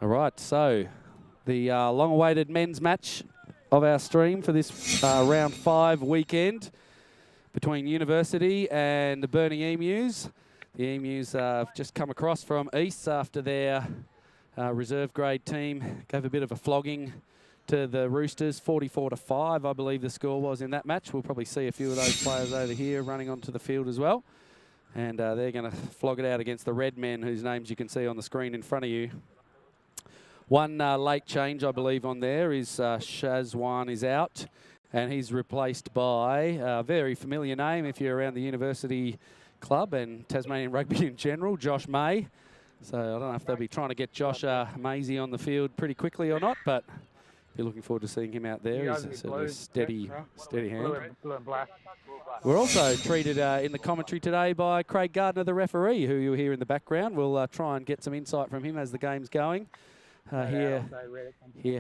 All right, so the long-awaited men's match of our stream for this round 5 weekend between University and the Burnie Emus. The Emus have just come across from East after their reserve grade team gave a bit of a flogging to the Roosters, 44-5, I believe the score was in that match. We'll probably see a few of those players over here running onto the field as well. And they're going to flog it out against the Red Men, whose names you can see on the screen in front of you. One late change, I believe, on there is Shazwan is out, and he's replaced by a very familiar name if you're around the University club and Tasmanian Rugby in general, Josh May. So I don't know if they'll be trying to get Josh Maisie on the field pretty quickly or not, but be looking forward to seeing him out there. He's a steady hand. We're also treated in the commentary today by Craig Gardner, the referee, who you'll hear in the background. We'll try and get some insight from him as the game's going. Hear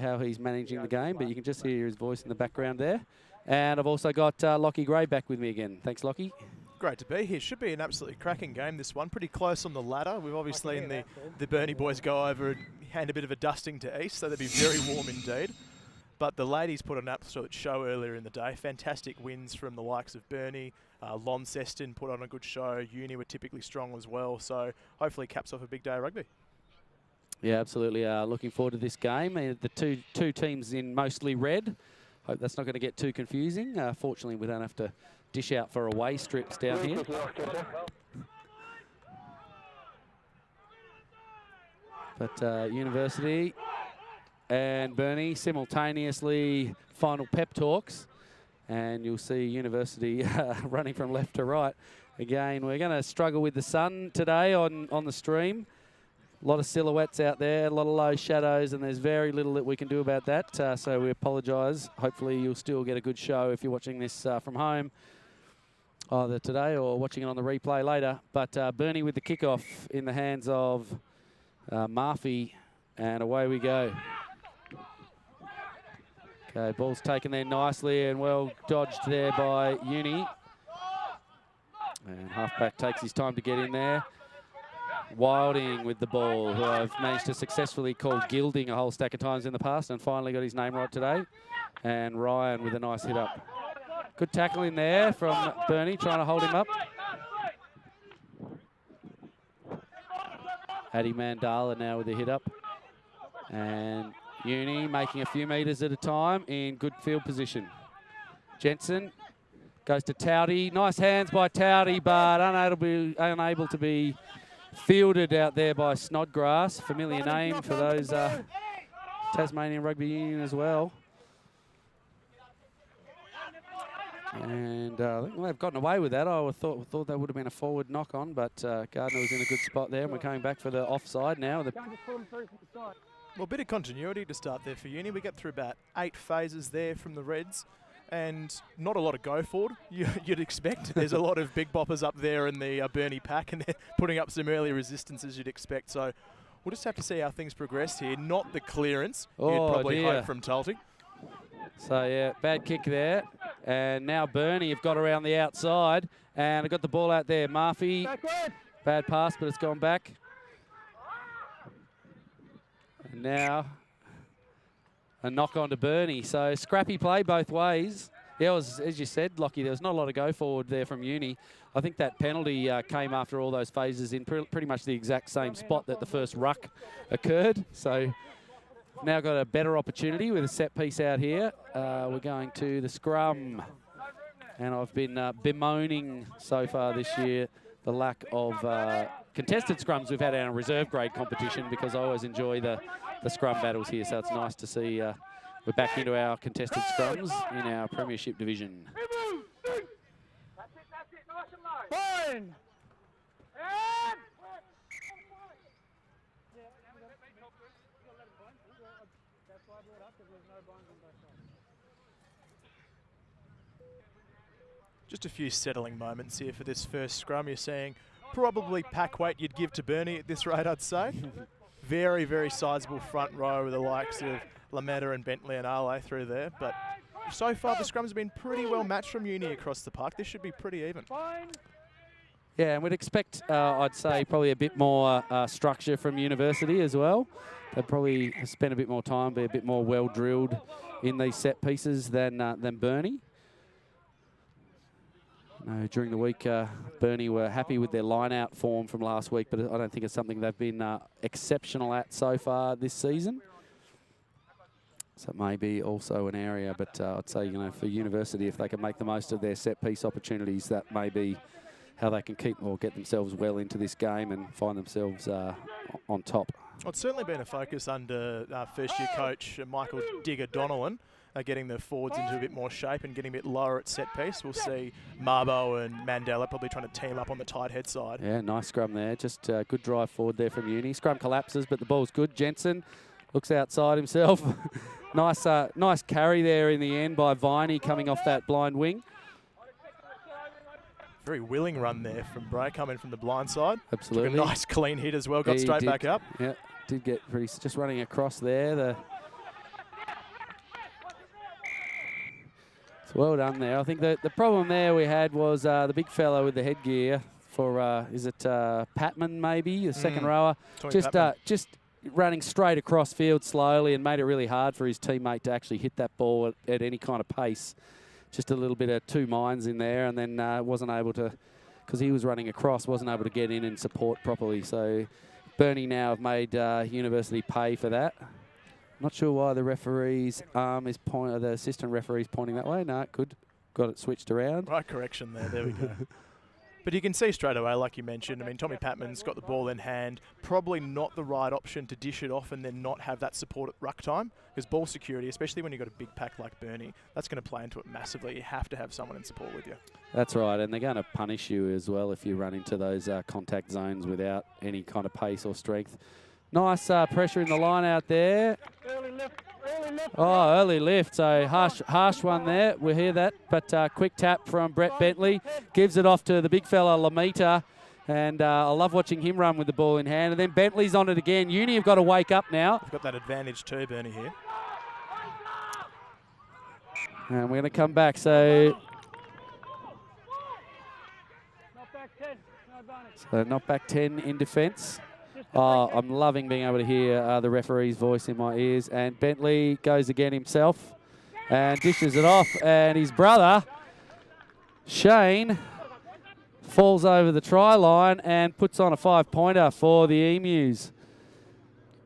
how he's managing the game, but you can just hear his voice in the background there. And I've also got Lockie Gray back with me again. Thanks, Lockie. Great to be here. Should be an absolutely cracking game, this one. Pretty close on the ladder. We've obviously seen the Burnie boys go over and hand a bit of a dusting to East, so they'll be very warm indeed. But the ladies put on an absolute show earlier in the day. Fantastic wins from the likes of Burnie. Launceston put on a good show. Uni were typically strong as well. So hopefully caps off a big day of rugby. Yeah, absolutely. Looking forward to this game. The two teams in mostly red. Hope that's not going to get too confusing. Fortunately, we don't have to dish out for away strips down here. But University and Burnie simultaneously final pep talks. And you'll see University running from left to right. Again, we're going to struggle with the sun today on the stream. A lot of silhouettes out there, a lot of low shadows, and there's very little that we can do about that. So we apologise. Hopefully you'll still get a good show if you're watching this from home, either today or watching it on the replay later. But Burnie with the kickoff in the hands of Murphy, and away we go. Okay, ball's taken there nicely and well dodged there by Uni. And halfback takes his time to get in there. Wilding with the ball, who I've managed to successfully call Gilding a whole stack of times in the past and finally got his name right today. And Ryan with a nice hit up. Good tackle in there from Burnie, trying to hold him up. Addy Mandala now with a hit up. And Uni making a few metres at a time in good field position. Jensen goes to Towdy. Nice hands by Towdy, but unable to be fielded out there by Snodgrass. Familiar name for those Tasmanian Rugby Union as well. And I think they've gotten away with that. I thought that would have been a forward knock on, but Gardner was in a good spot there, and we're coming back for the offside now. Well, a bit of continuity to start there for Uni. We get through about 8 phases there from the Reds, and not a lot of go forward you'd expect. There's a lot of big boppers up there in the Burnie pack, and they're putting up some early resistances you'd expect. So we'll just have to see how things progress here. Not the clearance you'd probably hope from Tulty. So yeah, bad kick there. And now Burnie have got around the outside, and they've got the ball out there. Murphy, bad pass, but it's gone back. And now a knock on to Burnie. So scrappy play both ways. Yeah, it was, as you said, Lockie, there was not a lot of go forward there from Uni. I think that penalty came after all those phases in pretty much the exact same spot that the first ruck occurred. So now got a better opportunity with a set piece out here. We're going to the scrum. And I've been bemoaning so far this year the lack of contested scrums we've had in our reserve grade competition, because I always enjoy the scrum battles here. So it's nice to see we're back into our contested scrums in our Premiership division. Fine. Just a few settling moments here for this first scrum. You're seeing probably pack weight you'd give to Burnie at this rate, I'd say. Very, very sizable front row with the likes of Lametta and Bentley and Ale through there. But so far the scrums have been pretty well matched from Uni across the park. This should be pretty even. Yeah, and we'd expect, I'd say, probably a bit more structure from University as well. They'd probably spend a bit more time, be a bit more well-drilled in these set pieces than Burnie. No, during the week, Burnie were happy with their line-out form from last week, but I don't think it's something they've been exceptional at so far this season. So it may be also an area, but I'd say, you know, for University, if they can make the most of their set-piece opportunities, that may be how they can keep or get themselves well into this game and find themselves on top. Well, it's certainly been a focus under first-year coach Michael Digger Donnellan, getting the forwards into a bit more shape and getting a bit lower at set piece. We'll see Marbo and Mandela probably trying to team up on the tight head side. Yeah, nice scrum there. Just good drive forward there from Uni. Scrum collapses, but the ball's good. Jensen looks outside himself. Nice carry there in the end by Viney coming off that blind wing. Very willing run there from Bray, coming from the blind side. Absolutely. Took a nice clean hit as well, got straight back up. Yeah, did get pretty, just running across there. It's well done there. I think the problem there we had was the big fellow with the headgear for, is it Patman maybe, the second rower? Just running straight across field slowly and made it really hard for his teammate to actually hit that ball at any kind of pace. Just a little bit of two minds in there, and then wasn't able to, because he was running across, wasn't able to get in and support properly. So Burnie now have made University pay for that. Not sure why the referee's arm is the assistant referee's pointing that way. No, good. Got it switched around. Right correction there. There we go. But you can see straight away, like you mentioned, I mean, Tommy Patman's got the ball in hand. Probably not the right option to dish it off and then not have that support at ruck time. Because ball security, especially when you've got a big pack like Burnie, that's going to play into it massively. You have to have someone in support with you. That's right, and they're going to punish you as well if you run into those contact zones without any kind of pace or strength. Nice pressure in the line out there. Early lift, early lift. Oh, early lift. So harsh one there. We hear that. But quick tap from Brett Bentley. Gives it off to the big fella, Lamita. And I love watching him run with the ball in hand. And then Bentley's on it again. Uni have got to wake up now. They've got that advantage too, Burnie here. And we're going to come back. So Not back 10. No advantage. not back 10 in defence. Oh, I'm loving being able to hear the referee's voice in my ears. And Bentley goes again himself and dishes it off. And his brother, Shane, falls over the try line and puts on a 5-pointer for the Emus.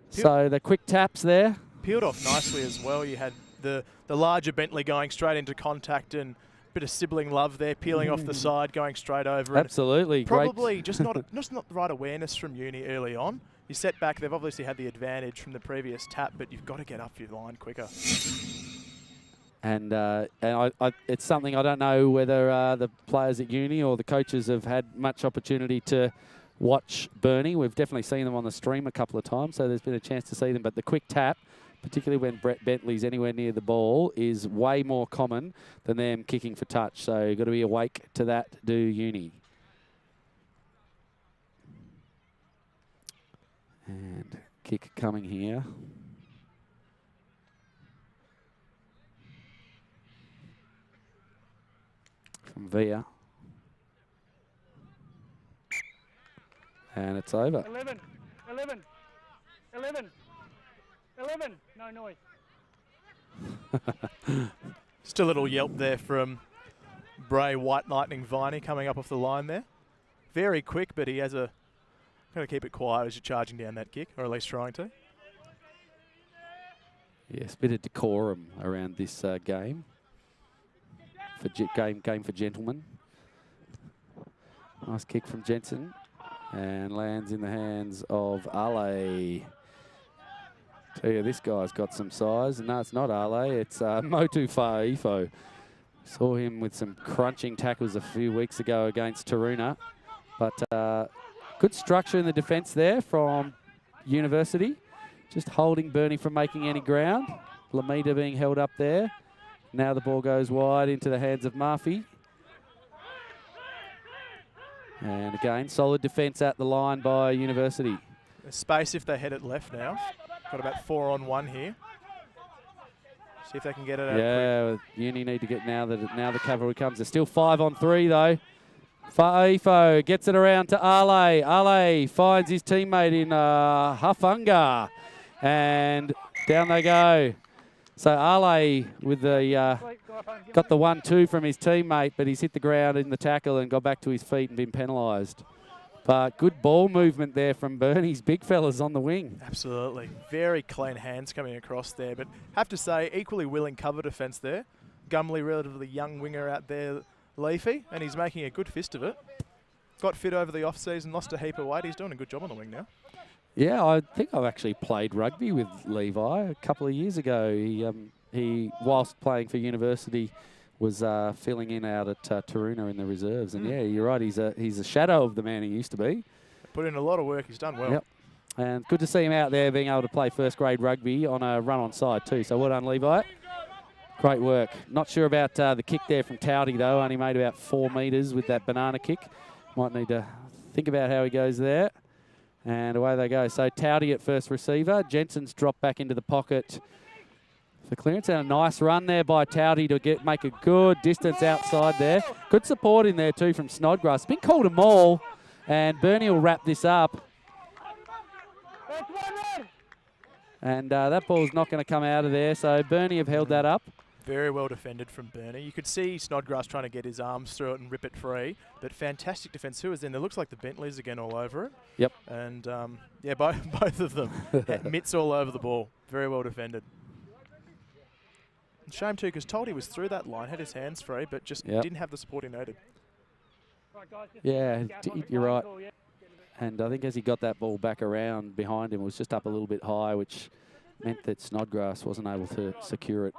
So the quick taps there. Peeled off nicely as well. You had the larger Bentley going straight into contact and bit of sibling love there, peeling off the side, going straight over. Absolutely. Probably just not the right awareness from Uni early on. You set back, they've obviously had the advantage from the previous tap, but you've got to get up your line quicker. And it's something I don't know whether the players at Uni or the coaches have had much opportunity to watch Burnie. We've definitely seen them on the stream a couple of times, so there's been a chance to see them. But the quick tap, particularly when Brett Bentley's anywhere near the ball, is way more common than them kicking for touch. So you've got to be awake to that, do Uni. And kick coming here. From Via. And it's over. 11, 11, 11. 11, no noise. Just a little yelp there from Bray White Lightning Viney coming up off the line there. Very quick, but he has got to keep it quiet as you're charging down that kick, or at least trying to. Yes, a bit of decorum around this game. Game for gentlemen. Nice kick from Jensen. And lands in the hands of Ale. Tell you, this guy's got some size. No, it's not Ale. It's Motu Fa'ifo. Saw him with some crunching tackles a few weeks ago against Taruna. But good structure in the defence there from University. Just holding Burnie from making any ground. Lamita being held up there. Now the ball goes wide into the hands of Murphy. And again, solid defence at the line by University. There's space if they head it left now. Got about 4-on-1 here. See if they can get it out. Yeah, Uni need to get now the cavalry comes. They're still 5-on-3 though. Fa'ifo gets it around to Ale. Ale finds his teammate in Hafunga. And down they go. So Ale with the got the 1-2 from his teammate, but he's hit the ground in the tackle and got back to his feet and been penalised. But good ball movement there from Burnie's big fellas on the wing. Absolutely. Very clean hands coming across there. But have to say, equally willing cover defence there. Gumley, relatively young winger out there, Leafy, and he's making a good fist of it. Got fit over the off-season, lost a heap of weight. He's doing a good job on the wing now. Yeah, I think I've actually played rugby with Levi a couple of years ago. He whilst playing for university, was filling in out at Taruna in the reserves. And yeah, you're right, he's a shadow of the man he used to be. Put in a lot of work, he's done well. Yep. And good to see him out there being able to play first grade rugby on a run on side too. So well done, Levi. Great work. Not sure about the kick there from Towdy though, only made about 4 metres with that banana kick. Might need to think about how he goes there. And away they go. So Towdy at first receiver. Jensen's dropped back into the pocket for clearance. And a nice run there by Towdy to make a good distance outside there. Good support in there too from Snodgrass. It's been called a maul. And Burnie will wrap this up. And that ball's not going to come out of there. So Burnie have held that up. Very well defended from Burnie. You could see Snodgrass trying to get his arms through it and rip it free, but fantastic defence. Who was in there? Looks like the Bentleys again all over it. Yep. And yeah, both of them. Mitts all over the ball. Very well defended. Shame too, because Toldy was through that line, had his hands free, but just didn't have the support he needed. Yeah, you're right. And I think as he got that ball back around behind him, it was just up a little bit high, which meant that Snodgrass wasn't able to secure it.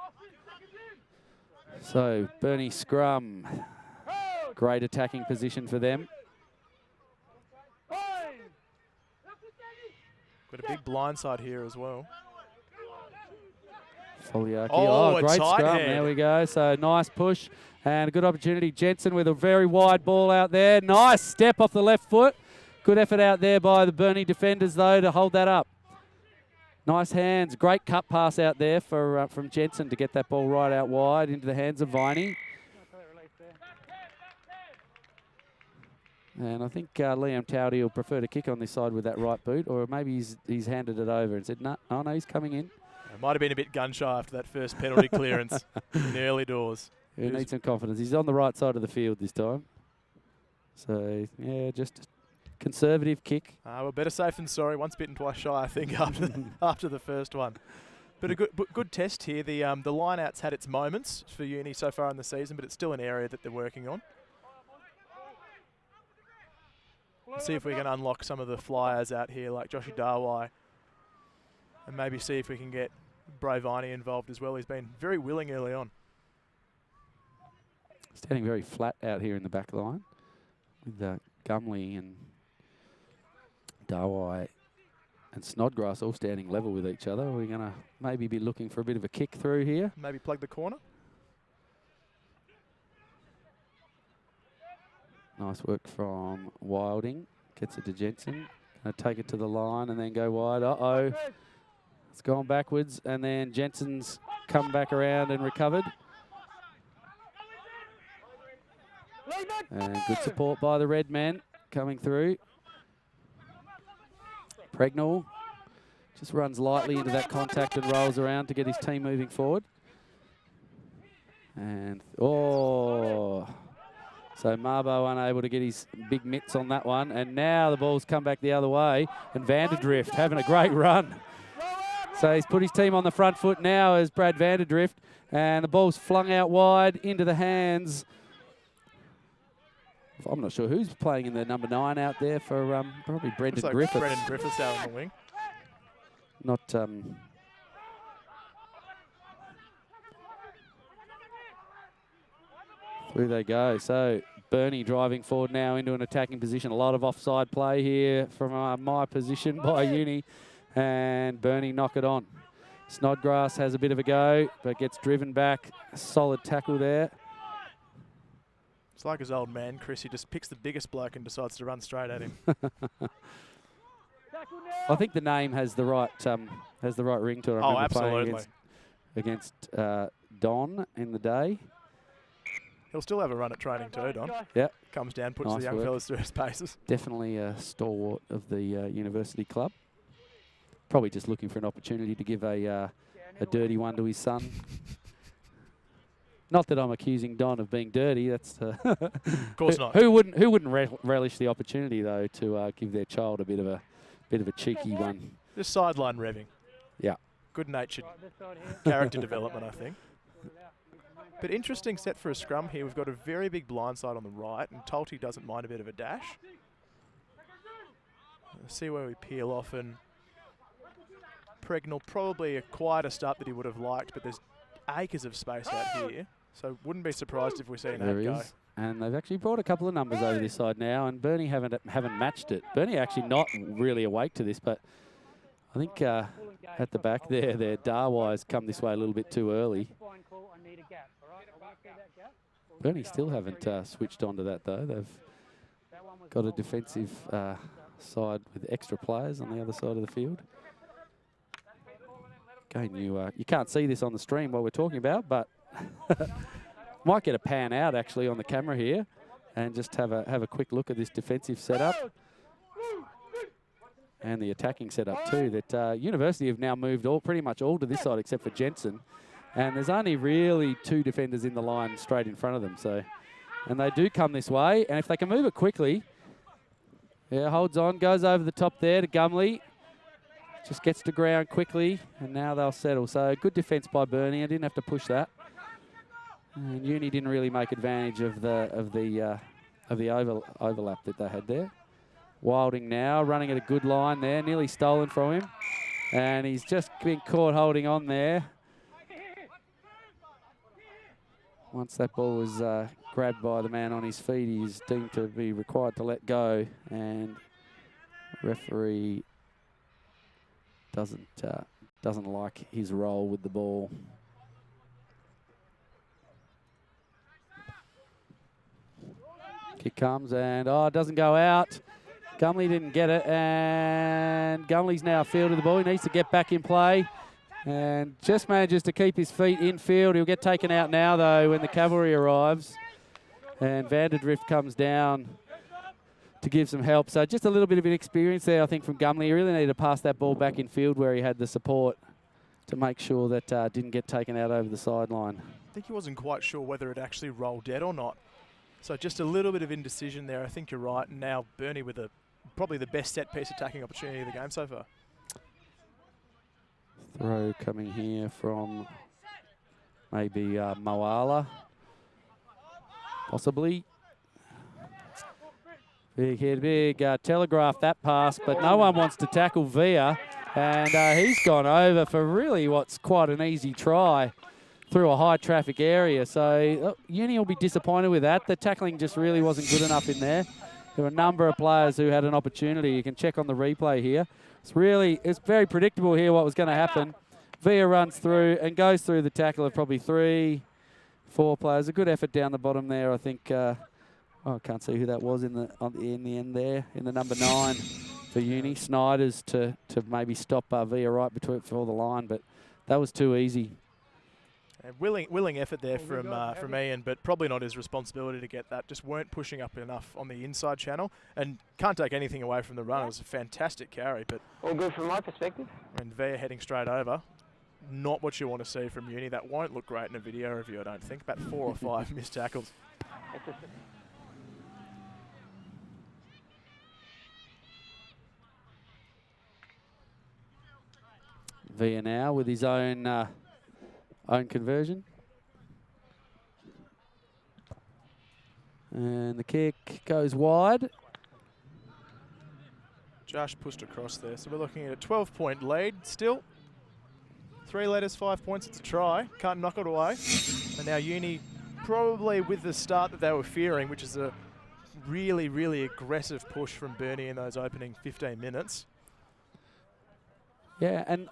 So, Burnie scrum. Great attacking position for them. Got a big blind side here as well. Foliaki. Oh, great scrum. There we go. So, nice push and a good opportunity. Jensen with a very wide ball out there. Nice step off the left foot. Good effort out there by the Burnie defenders, though, to hold that up. Nice hands. Great cut pass out there from Jensen to get that ball right out wide into the hands of Viney. And I think Liam Towdy will prefer to kick on this side with that right boot, or maybe he's handed it over and said, no, he's coming in. It might have been a bit gun shy after that first penalty clearance in the early doors. He needs some confidence. He's on the right side of the field this time. So, yeah, just conservative kick. Well, better safe than sorry. Once bitten, twice shy, I think, after the first one. But a good test here. The line-out's had its moments for Uni so far in the season, but it's still an area that they're working on. Let's see if we can unlock some of the flyers out here, like Joshy Darwai, and maybe see if we can get Bravani involved as well. He's been very willing early on. Standing very flat out here in the back line with Gumley and Darwai and Snodgrass all standing level with each other. We're going to maybe be looking for a bit of a kick through here. Maybe plug the corner. Nice work from Wilding. Gets it to Jensen. Going to take it to the line and then go wide. Uh-oh. It's gone backwards. And then Jensen's come back around and recovered. And good support by the red men coming through. Pregnall just runs lightly into that contact and rolls around to get his team moving forward. And, so Marbo unable to get his big mitts on that one. And now the ball's come back the other way. And Vanderdrift having a great run. So he's put his team on the front foot now as Brad Vanderdrift. And the ball's flung out wide into the hands. I'm not sure who's playing in the number 9 out there for probably Brendan Griffiths. Brendan Griffiths out on the wing. Not... Through they go. So Burnie driving forward now into an attacking position. A lot of offside play here from my position by Uni. And Burnie knock it on. Snodgrass has a bit of a go, but gets driven back. A solid tackle there. It's like his old man, Chris. He just picks the biggest bloke and decides to run straight at him. I think the name has the right ring to it. Absolutely. Against Don in the day. He'll still have a run at training too, Don. Yeah. Comes down, puts Nice the young work. fellas through his paces. Definitely a stalwart of the university club. Probably just looking for an opportunity to give a dirty one to his son. Not that I'm accusing Don of being dirty. That's Of course not. Who wouldn't relish the opportunity though to give their child a bit of a cheeky one. Just sideline revving. Yeah. Good-natured character development, I think. But interesting set for a scrum here. We've got a very big blind side on the right, and Tolte doesn't mind a bit of a dash. Let's see where we peel off, and Pregnell probably a quieter start that he would have liked, but there's acres of space out here. So wouldn't be surprised if we see an There 8 go. is. And they've actually brought a couple of numbers over this side now, and Burnie haven't matched it. Burnie actually not really awake to this, but I think at the back there, their Darwise come this way a little bit too early. Burnie still haven't switched onto that though. They've got a defensive side with extra players on the other side of the field. Again, you can't see this on the stream while we're talking about, but might get a pan out actually on the camera here, and just have a quick look at this defensive setup and the attacking setup too. That University have now moved pretty much all to this side except for Jensen, and there's only really 2 defenders in the line straight in front of them. So, and they do come this way, and if they can move it quickly, yeah, holds on, goes over the top there to Gumley. Just gets to ground quickly, and now they'll settle. So good defence by Burnie. I didn't have to push that. And Uni didn't really make advantage of the overlap that they had there. Wilding now running at a good line there, nearly stolen from him, and he's just been caught holding on there. Once that ball was grabbed by the man on his feet, he's deemed to be required to let go, and referee doesn't like his role with the ball. Kick comes and it doesn't go out. Gumley didn't get it, and Gumley's now fielded the ball. He needs to get back in play and just manages to keep his feet in field. He'll get taken out now though when the cavalry arrives, and Vanderdrift comes down to give some help. So just a little bit of inexperience there, I think, from Gumley. He really needed to pass that ball back in field where he had the support to make sure that didn't get taken out over the sideline. I think he wasn't quite sure whether it actually rolled dead or not. So just a little bit of indecision there. I think you're right. And now Burnie with probably the best set piece attacking opportunity of the game so far. Throw coming here from maybe Moala, possibly. Big hit, big telegraph that pass, but no one wants to tackle Via, and he's gone over for really what's quite an easy try through a high traffic area. So Uni will be disappointed with that. The tackling just really wasn't good enough in there. There were a number of players who had an opportunity. You can check on the replay here. It's very predictable here what was going to happen. Via runs through and goes through the tackle of probably 3, 4 players. A good effort down the bottom there, I think. I can't see who that was in the end there, in the number 9 for Uni. Snyders to maybe stop Via right before the line, but that was too easy. Willing effort there from Ian, but probably not his responsibility to get that. Just weren't pushing up enough on the inside channel, and can't take anything away from the run. It was a fantastic carry, but all good from my perspective. And Via heading straight over. Not what you want to see from Uni. That won't look great in a video review, I don't think. About 4 or 5 missed tackles. Via now with his own conversion. And the kick goes wide. Josh pushed across there. So we're looking at a 12-point lead still. 3 letters, 5 points. It's a try. Can't knock it away. And now Uni probably with the start that they were fearing, which is a really, really aggressive push from Burnie in those opening 15 minutes. Yeah, and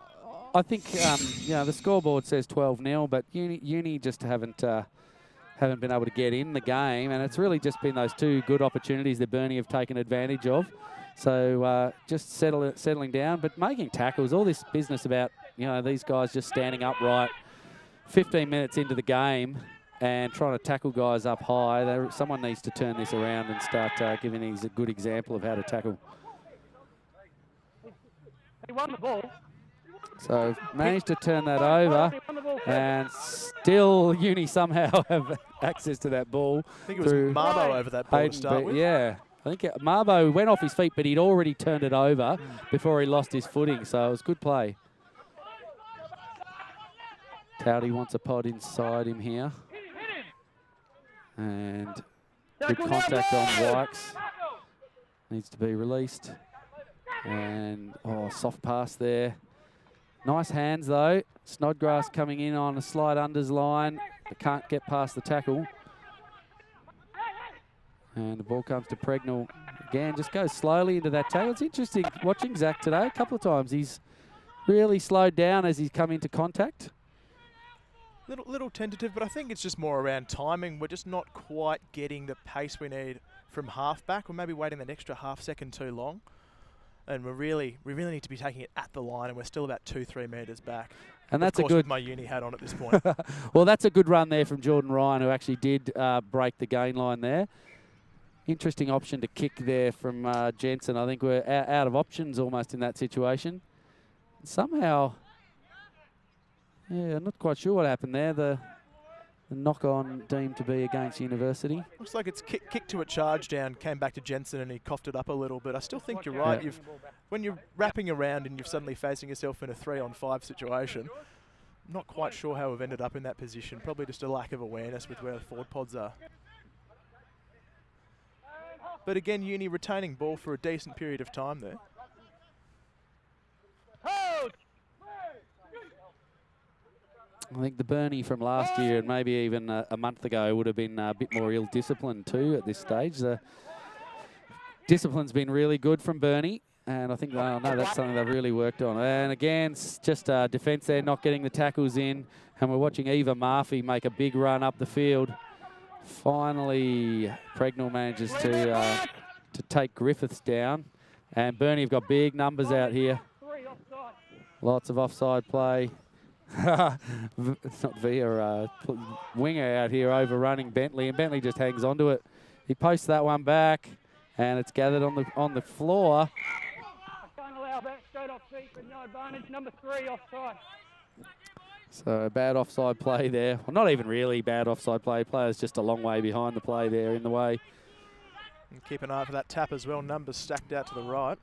I think the scoreboard says 12-0, but Uni just haven't been able to get in the game, and it's really just been those 2 good opportunities that Burnie have taken advantage of. So just settling down, but making tackles. All this business about these guys just standing upright. 15 minutes into the game, and trying to tackle guys up high. Someone needs to turn this around and start giving us a good example of how to tackle. He won the ball. So managed to turn that over, and still Uni somehow have access to that ball. I think it was Marbo over that ball to start with. Yeah, I think Marbo went off his feet, but he'd already turned it over before he lost his footing, so it was good play. Towdy wants a pod inside him here. And good contact on Wykes. Needs to be released. And, oh, soft pass there. Nice hands, though. Snodgrass coming in on a slide unders line. But can't get past the tackle. And the ball comes to Pregnell. Again, just goes slowly into that tackle. It's interesting watching Zach today. A couple of times he's really slowed down as he's come into contact. Little tentative, but I think it's just more around timing. We're just not quite getting the pace we need from half-back. We're maybe waiting an extra half second too long. And we really need to be taking it at the line, and we're still about 2-3 metres back. And that's of course, a good. With my uni hat on at this point. Well, that's a good run there from Jordan Ryan, who actually did break the gain line there. Interesting option to kick there from Jensen. I think we're out of options almost in that situation. Somehow, yeah, I'm not quite sure what happened there. The knock-on deemed to be against University. Looks like it's kicked to a charge down, came back to Jensen, and he coughed it up a little bit. I still think you're right. Yeah. When you're wrapping around and you're suddenly facing yourself in a 3-on-5 situation, I'm not quite sure how we've ended up in that position. Probably just a lack of awareness with where the forward pods are. But again, Uni retaining ball for a decent period of time there. I think the Burnie from last year and maybe even a month ago would have been a bit more ill-disciplined too at this stage. The discipline's been really good from Burnie, and I think that's something they've really worked on. And again, it's just defence there, not getting the tackles in, and we're watching Eva Murphy make a big run up the field. Finally, Pregnell manages to take Griffiths down, and Burnie have got big numbers out here. Lots of offside play. It's not Via, winger out here overrunning Bentley, and Bentley just hangs onto it. He posts that one back, and it's gathered on the floor. Can't allow that straight off feet, but no advantage. Number 3 offside. So bad offside play there. Well, not even really bad offside play. Player's just a long way behind the play there in the way. And keep an eye for that tap as well. Numbers stacked out to the right.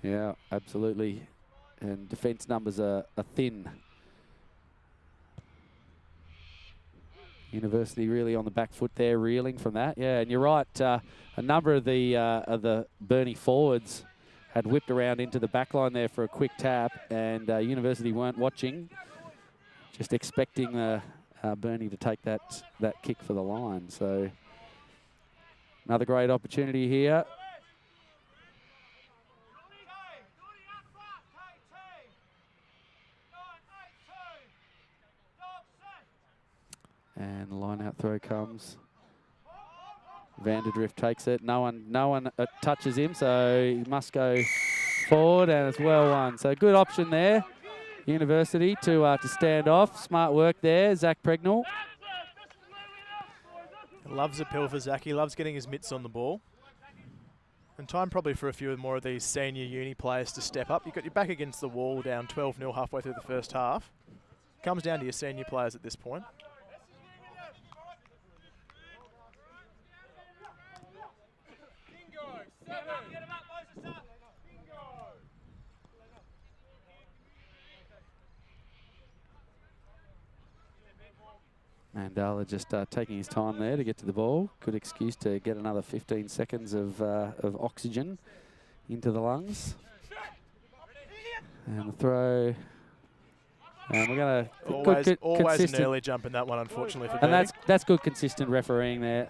Yeah, absolutely. And defence numbers are thin. University really on the back foot there, reeling from that. Yeah, and you're right. A number of the Burnie forwards had whipped around into the back line there for a quick tap, and University weren't watching, just expecting Burnie to take that kick for the line. So another great opportunity here. And the line-out throw comes. Vanderdrift takes it. No one touches him, so he must go forward, and it's well won. So good option there, University to stand off. Smart work there, Zach Pregnell. Loves a pill for Zach. He loves getting his mitts on the ball. And time probably for a few more of these senior Uni players to step up. You've got your back against the wall, down 12-0 halfway through the first half. Comes down to your senior players at this point. Mandala just taking his time there to get to the ball. Good excuse to get another 15 seconds of oxygen into the lungs. And the throw. And we're going to always an early jump in that one, unfortunately, for Burnie. And that's good consistent refereeing there.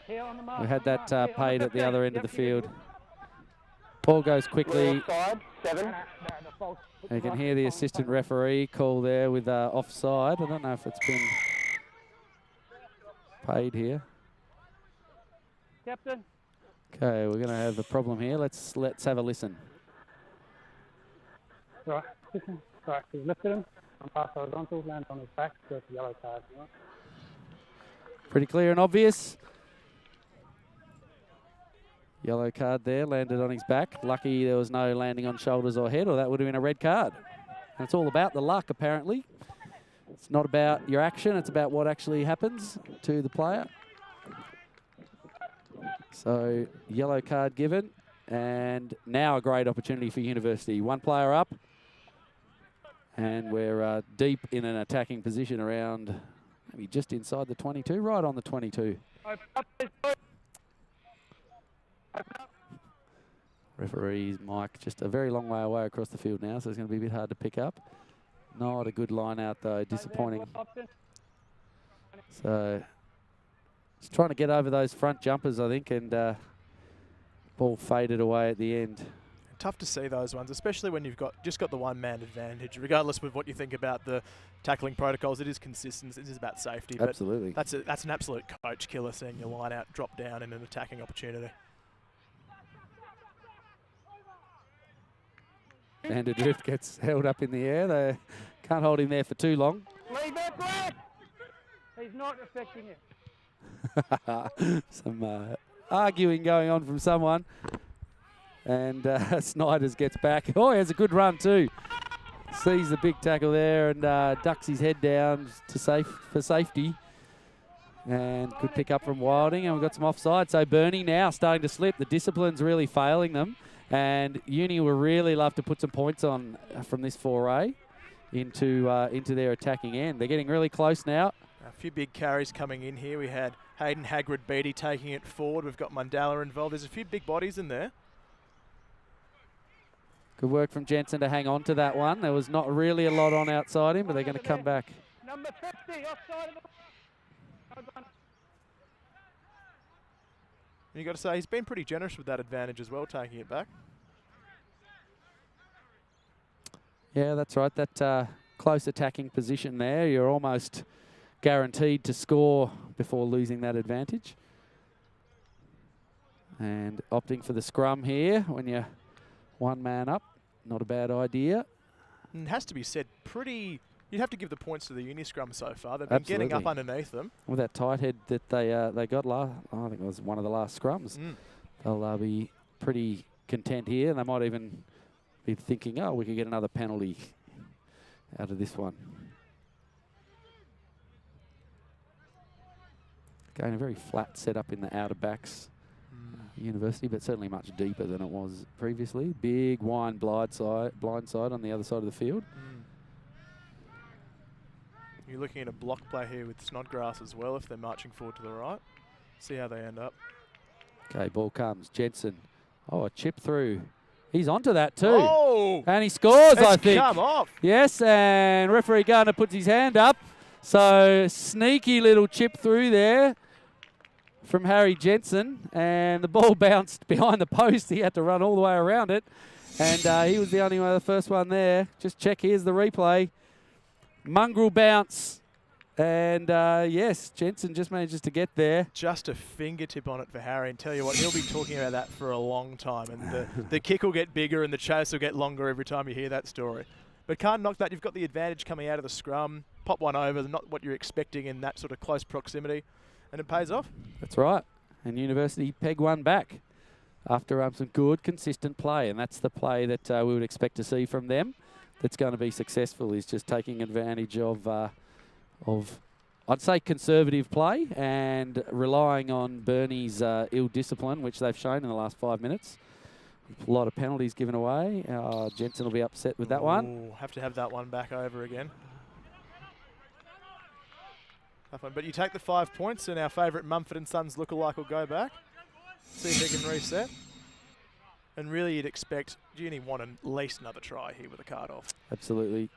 We had that paid at the other end of the field. Ball goes quickly. You can hear the assistant referee call there with offside. I don't know if it's been paid here. Captain. Okay, we're going to have a problem here. Let's have a listen. Right, listen. Right, he's lifted him. On pass horizontal, lands on his back, goes to yellow card. Pretty clear and obvious. Yellow card there, landed on his back. Lucky there was no landing on shoulders or head, or that would have been a red card. And it's all about the luck, apparently. It's not about your action, it's about what actually happens to the player. So, yellow card given. And now a great opportunity for University. One player up. And we're deep in an attacking position around, maybe just inside the 22, right on the 22. Referee's mic just a very long way away across the field now, so it's going to be a bit hard to pick up. Not a good line out though, disappointing. So, just trying to get over those front jumpers, I think, and ball faded away at the end. Tough to see those ones, especially when you've just got the one-man advantage. Regardless of what you think about the tackling protocols, it is consistent. It is about safety. Absolutely. But that's an absolute coach killer, seeing your line out drop down in an attacking opportunity. And Adrift gets held up in the air. They can't hold him there for too long. Leave it, Brad! He's not affecting it. Some arguing going on from someone. And Sniders gets back. Oh, he has a good run too. Sees the big tackle there and ducks his head down for safety. And good pick up from Wilding. And we've got some offside. So Burnie now starting to slip. The discipline's really failing them. And Uni will really love to put some points on from this foray into their attacking end. They're getting really close now. A few big carries coming in here. We had Hayden Hagrid-Beatty taking it forward. We've got Mandela involved. There's a few big bodies in there. Good work from Jensen to hang on to that one. There was not really a lot on outside him, but they're going to come back. Number 50, offside of the... You've got to say, he's been pretty generous with that advantage as well, taking it back. Yeah, that's right. That close attacking position there, you're almost guaranteed to score before losing that advantage. And opting for the scrum here when you're one man up, not a bad idea. And it has to be said, you'd have to give the points to the Uni scrum so far. They've been getting up underneath them. With that tight head that they got I think it was one of the last scrums. They'll be pretty content here. And they might even be thinking, oh, we could get another penalty out of this one. Again, a very flat setup in the outer backs. University, but certainly much deeper than it was previously. Big wide blind side on the other side of the field. You're looking at a block play here with Snodgrass as well if they're marching forward to the right. See how they end up. Okay, ball comes. Jensen. Oh, a chip through. He's onto that too. Oh! And he scores, I think. Come off. Yes, and referee Garner puts his hand up. So sneaky little chip through there from Harry Jensen, and the ball bounced behind the post. He had to run all the way around it, and he was the only one, the first one there. Just check, here's the replay. Mongrel bounce, and yes, Jensen just manages to get there. Just a fingertip on it for Harry, and tell you what, he'll be talking about that for a long time, and the kick will get bigger and the chase will get longer every time you hear that story. But can't knock that. You've got the advantage coming out of the scrum. Pop one over, not what you're expecting in that sort of close proximity. And it pays off. That's right. And University peg one back after some good, consistent play. And that's the play that we would expect to see from them that's going to be successful, is just taking advantage of I'd say, conservative play and relying on Burnie's ill discipline, which they've shown in the last 5 minutes. A lot of penalties given away. Jensen will be upset with that one. Have to have that one back over again. But you take the 5 points, and our favourite Mumford & Sons lookalike will go back. See if they can reset. And really you'd expect Uni want at least another try here with a card off. Absolutely.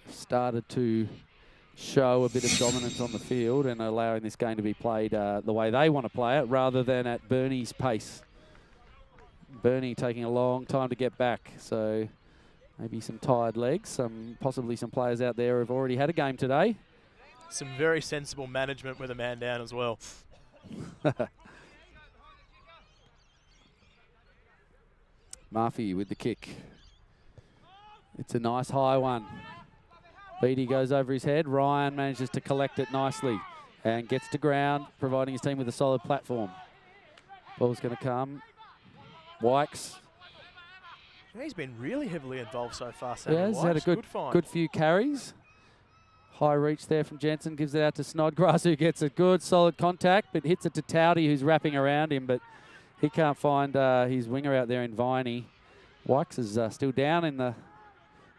Started to show a bit of dominance on the field and allowing this game to be played the way they want to play it rather than at Burnie's pace. Burnie taking a long time to get back, so maybe some tired legs, possibly some players out there who've already had a game today. Some very sensible management with a man down as well. Murphy with the kick. It's a nice high one. Beatty goes over his head. Ryan manages to collect it nicely and gets to ground, providing his team with a solid platform. Ball's going to come. Wykes. He's been really heavily involved so far, Sammy. Yeah, he's had a good few carries. High reach there from Jensen, gives it out to Snodgrass, who gets a good solid contact, but hits it to Towdy, who's wrapping around him, but he can't find his winger out there in Viney. Wykes is still down in the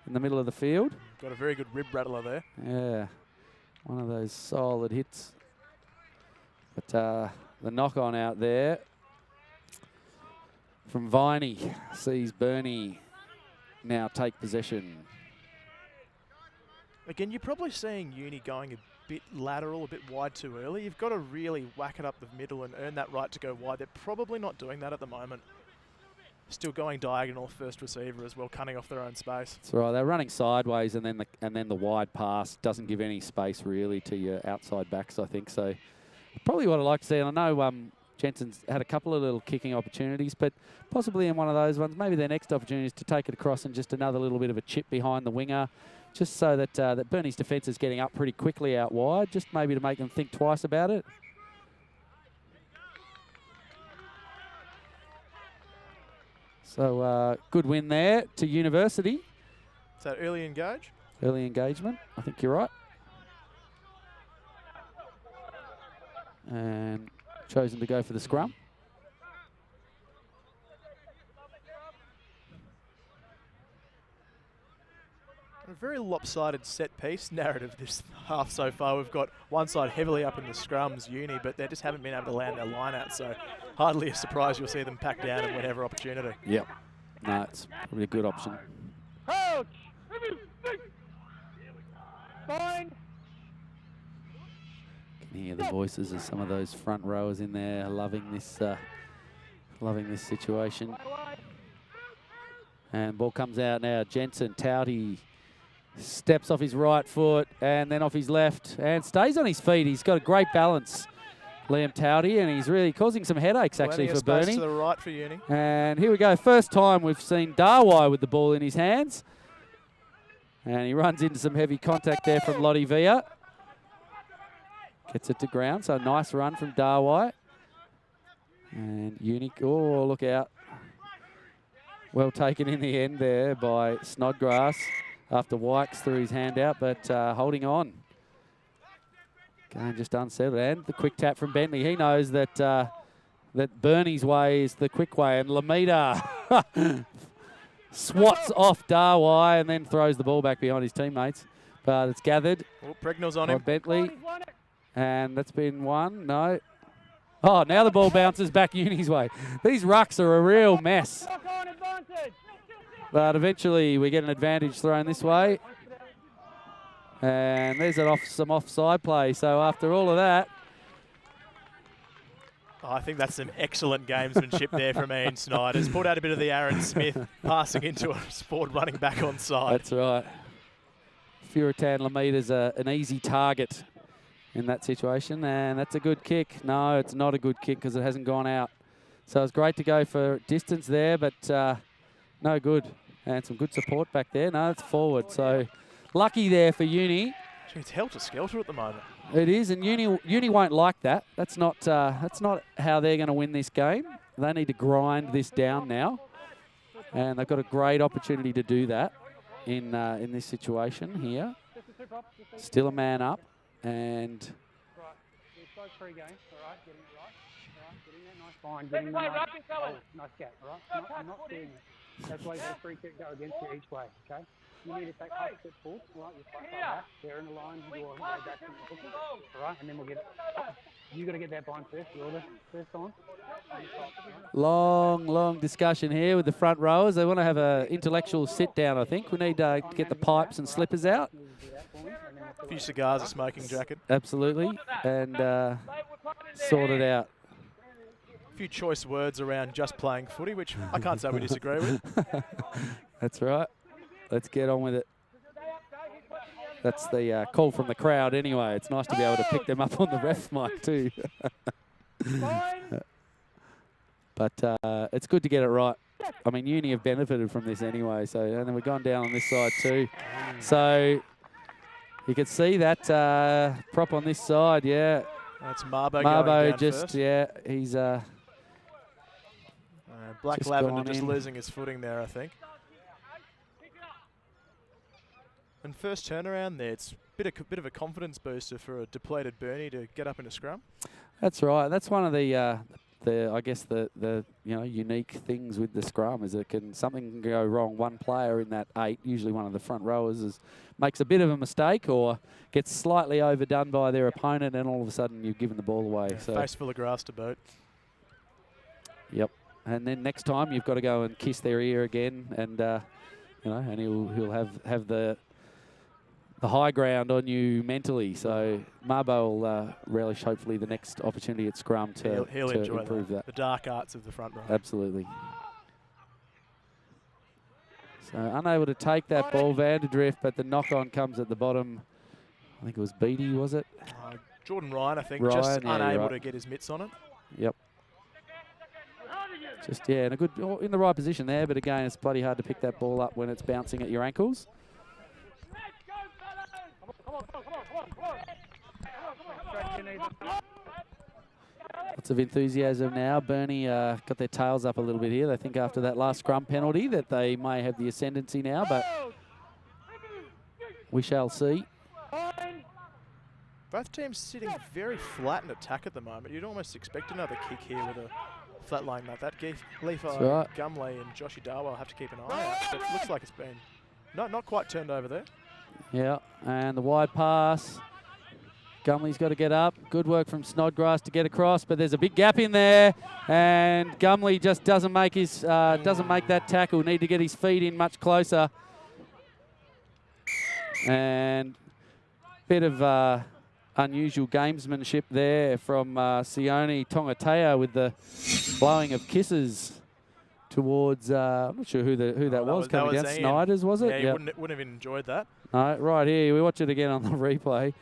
middle of the field. Got a very good rib rattler there. Yeah, one of those solid hits. But the knock-on out there from Viney sees Burnie now take possession. Again, you're probably seeing Uni going a bit lateral, a bit wide too early. You've got to really whack it up the middle and earn that right to go wide. They're probably not doing that at the moment. Still going diagonal first receiver as well, cutting off their own space. That's right. They're running sideways, and then the wide pass doesn't give any space really to your outside backs, I think. So probably what I'd like to see. And I know Jensen's had a couple of little kicking opportunities, but possibly in one of those ones, maybe their next opportunity is to take it across and just another little bit of a chip behind the winger, just so that that Burnie's defence is getting up pretty quickly out wide, just maybe to make them think twice about it. So good win there to University. Is that early engage? Early engagement, I think you're right. And chosen to go for the scrum. A very lopsided set piece narrative this half so far. We've got one side heavily up in the scrums, Uni, but they just haven't been able to land their line out, so hardly a surprise you'll see them pack down and whenever opportunity. Yep. No, it's probably a good option. Coach! Fine. Can hear the voices of some of those front rowers in there loving this situation. And ball comes out now. Jensen, Towdy steps off his right foot and then off his left and stays on his feet. He's got a great balance, Liam Towdy, and he's really causing some headaches actually for Burnie. To the right for Uni. And here we go. First time we've seen Darwai with the ball in his hands. And he runs into some heavy contact there from Lottie Villa. Gets it to ground, so a nice run from Darwai. And Uni, oh, look out. Well taken in the end there by Snodgrass after Wykes threw his hand out, but holding on. Going just unsettled. And the quick tap from Bentley. He knows that that Burnie's way is the quick way. And Lamita swats off Darwai and then throws the ball back behind his teammates. But it's gathered. Oh, Pregnell's on him. Bentley. And that's been one. No. Oh, now the ball bounces back Uni's way. These rucks are a real mess. But eventually we get an advantage thrown this way. And there's some offside play. So after all of that. Oh, I think that's some excellent gamesmanship there from Ian Snyder's. Pulled out a bit of the Aaron Smith, passing into a forward running back on side. That's right. Furitan Lamita's an easy target in that situation. And that's a good kick. No, it's not a good kick because it hasn't gone out. So it's great to go for distance there, but no good. And some good support back there. No, it's forward. So lucky there for Uni. It's helter-skelter at the moment. It is, and Uni won't like that. That's not how they're going to win this game. They need to grind this down now, and they've got a great opportunity to do that in this situation here. Still a man up, and Nice gap, all right? Not doing it. That's why the free kick go against you each way, okay? You need to take half a step forward, right? You fight like that. They're in the line, you go back from the hook, all right? And then we'll get it. You got to get that bind first. You're the first on. Long discussion here with the front rowers. They want to have an intellectual sit down, I think. We need to get the pipes and slippers out. A few cigars, a smoking jacket. Absolutely, and sort it out. A few choice words around just playing footy, which I can't say we disagree with. That's right. Let's get on with it. That's the call from the crowd anyway. It's nice to be able to pick them up on the ref mic too. But it's good to get it right. I mean, Uni have benefited from this anyway. So, and then we've gone down on this side too. So You could see that prop on this side, yeah. That's Marbo going Marbo down just, first. yeah, he's Black just Lavender gone just in. losing his footing there, I think. And first turnaround there, it's a bit of a confidence booster for a depleted Burnie to get up in a scrum. That's right. That's one of the I guess the unique things with the scrum is something can go wrong. One player in that 8, usually one of the front rowers, makes a bit of a mistake or gets slightly overdone by their opponent, and all of a sudden you've given the ball away. Yeah, so face full of grass to boot. Yep. And then next time you've got to go and kiss their ear again, and and he'll have the high ground on you mentally. So Marbo will relish hopefully the next opportunity at scrum to enjoy improve that. The dark arts of the front row. Absolutely. So unable to take that ball, Vanderdrift, but the knock-on comes at the bottom. I think it was Beattie, was it? Jordan Ryan, I think, Ryan, just yeah, unable right. to get his mitts on it. Yep. Just, yeah, in the right position there, but again, it's bloody hard to pick that ball up when it's bouncing at your ankles. Lots of enthusiasm now. Burnie got their tails up a little bit here. They think after that last scrum penalty that they may have the ascendancy now, but we shall see. Both teams sitting very flat in attack at the moment. You'd almost expect another kick here with a flat line like that. Leaf, right. Gumley and Joshy Darwell have to keep an eye out. But it looks like it's been not quite turned over there. Yeah, and the wide pass. Gumley's got to get up. Good work from Snodgrass to get across, but there's a big gap in there, and Gumley just doesn't make that tackle. Need to get his feet in much closer. And bit of unusual gamesmanship there from Sione Tongatea with the blowing of kisses towards, I'm not sure who that was coming down. Ian. Snyder's, was it? Yeah, he wouldn't have enjoyed that. No, right here, we watch it again on the replay.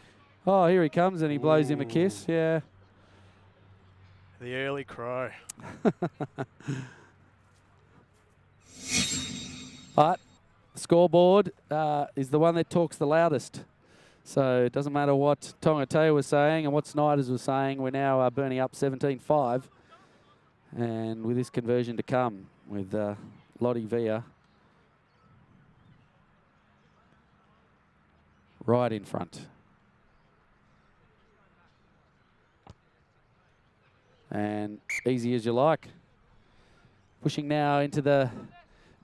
Oh, here he comes, and he blows him a kiss, yeah. The early crow. But the scoreboard is the one that talks the loudest. So it doesn't matter what Tongatea was saying and what Snyders was saying. We're now Burnie up 17-5. And with this conversion to come with Lottie Villa right in front. And easy as you like. Pushing now into the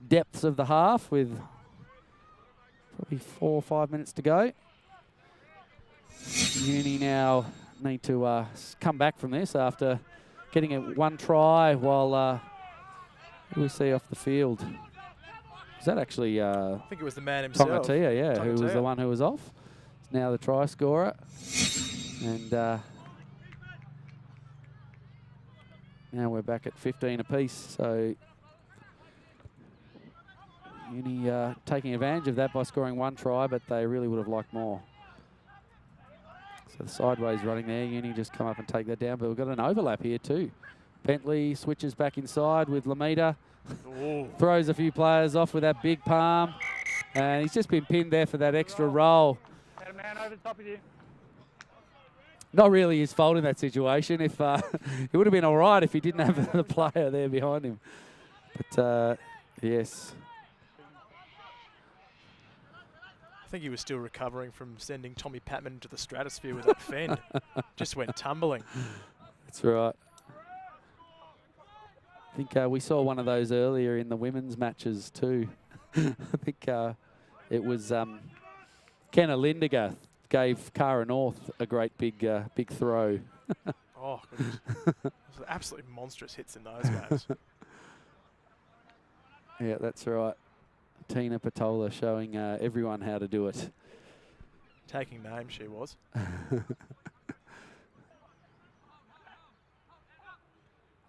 depths of the half with probably 4 or 5 minutes to go. Uni now need to come back from this after getting one try while who we see off the field. Is that actually I think it was the man himself. Tongatea, yeah, Tongatea. who was the one who was off. It's now the try scorer. And now we're back at 15 apiece. So Uni taking advantage of that by scoring one try, but they really would have liked more. So the sideways running there, Uni just come up and take that down, but we've got an overlap here too. Bentley switches back inside with Lamita, throws a few players off with that big palm, and he's just been pinned there for that extra roll. Had a man over the top of you. Not really his fault in that situation. If it would have been all right if he didn't have the player there behind him. But yes. I think he was still recovering from sending Tommy Patman into the stratosphere with that fend. Just went tumbling. That's right. I think we saw one of those earlier in the women's matches too. I think it was Kenna Lindiger gave Cara North a great big throw. Oh, goodness. Those absolutely monstrous hits in those games. Yeah, that's right. Tina Patola showing everyone how to do it. Taking names, she was.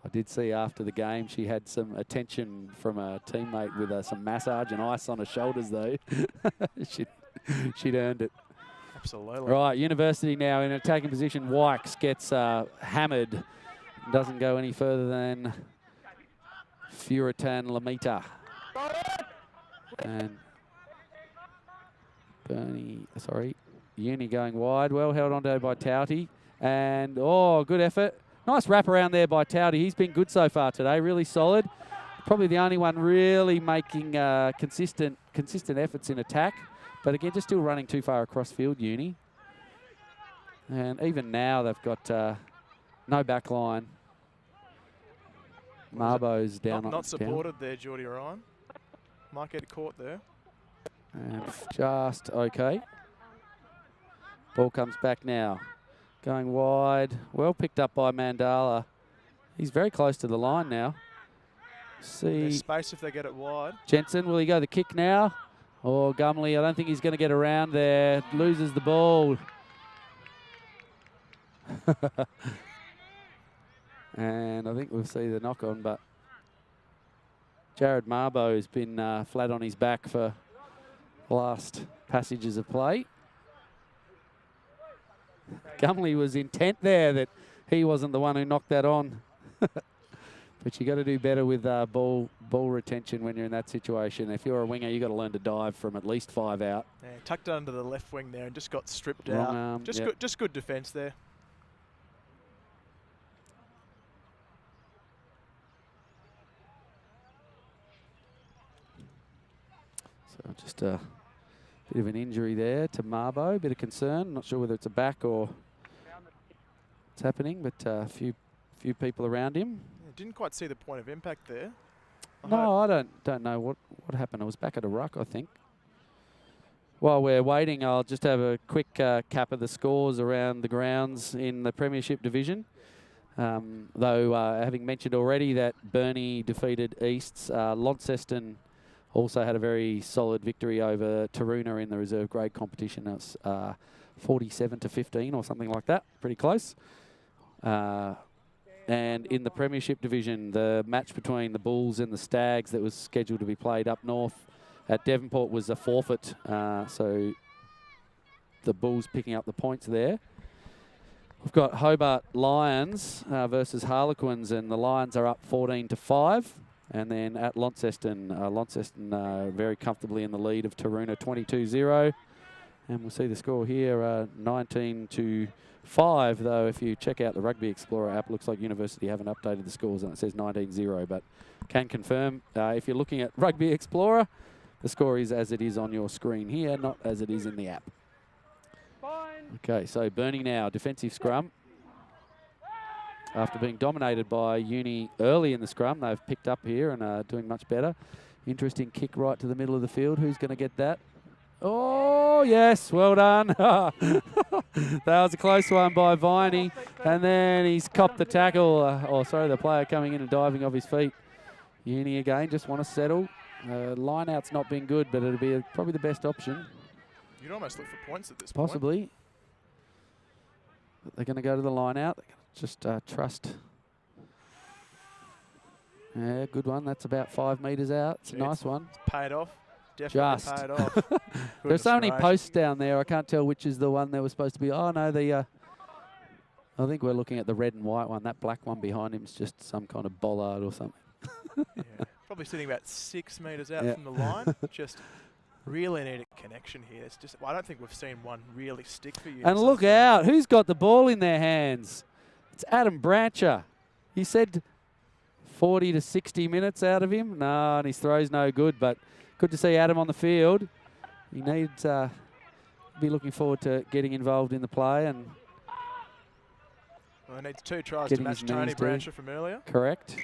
I did see after the game she had some attention from a teammate with some massage and ice on her shoulders, though. She'd earned it. Absolutely. Right, University now in attacking position. Wykes gets hammered. Doesn't go any further than Furitan Lamita. And Burnie, sorry, Uni going wide. Well held onto by Tauti. And, oh, good effort. Nice wrap around there by Tauti. He's been good so far today, really solid. Probably the only one really making consistent efforts in attack. But again, just still running too far across field, Uni. And even now they've got no back line. Marbo's down. Not supported there, Geordie Ryan. Might get caught there. And just okay. Ball comes back now. Going wide. Well picked up by Mandala. He's very close to the line now. See. There's space if they get it wide. Jensen, will he go the kick now? Or Gumley, I don't think he's going to get around there. Loses the ball. And I think we'll see the knock on, but Jared Marbo's been flat on his back for the last passages of play. Gumley was intent there that he wasn't the one who knocked that on. But you got to do better with ball retention when you're in that situation. If you're a winger, you got to learn to dive from at least 5 out. Yeah, tucked under the left wing there and just got stripped Wrong out. arm, Just good defence there. So just a bit of an injury there to Marbo, bit of concern. Not sure whether it's a back or what's happening, but a few people around him. Yeah, didn't quite see the point of impact there. No, I don't know what happened. I was back at a ruck, I think. While we're waiting, I'll just have a quick cap of the scores around the grounds in the Premiership division. Though, having mentioned already that Burnie defeated Easts, Launceston also had a very solid victory over Taroona in the reserve grade competition. It was 47-15 or something like that. Pretty close. And in the Premiership division, the match between the Bulls and the Stags that was scheduled to be played up north at Devonport was a forfeit. So the Bulls picking up the points there. We've got Hobart Lions versus Harlequins, and the Lions are up 14-5. And then at Launceston, very comfortably in the lead of Taroona, 22-0. And we'll see the score here, 19-5, though if you check out the Rugby Explorer app, looks like University haven't updated the scores and it says 19-0, but can confirm if you're looking at Rugby Explorer, the score is as it is on your screen here, not as it is in the app. Okay, so Burnie now, defensive scrum. After being dominated by Uni early in the scrum, they've picked up here and are doing much better. Interesting kick right to the middle of the field. Who's going to get that? Oh, yes, well done. That was a close one by Viney. And then he's copped the tackle. The player coming in and diving off his feet. Uni again, just want to settle. Line out's not been good, but it'll be probably the best option. You'd almost look for points at this point. Possibly. But they're going to go to the line out. Just trust. Yeah, good one. That's about 5 metres out. It's a nice one. It's paid off. Definitely paid off. There's so many posts down there. I can't tell which is the one that was supposed to be. Oh, no, I think we're looking at the red and white one. That black one behind him is just some kind of bollard or something. Yeah, probably sitting about 6 metres out from the line. Just really need a connection here. It's just, I don't think we've seen one really stick for you. And look out. Who's got the ball in their hands? It's Adam Brancher. He said 40 to 60 minutes out of him. No, and his throw's no good, but good to see Adam on the field. He needs be looking forward to getting involved in the play. And well, he needs 2 tries to match Tony Brancher from earlier. Correct.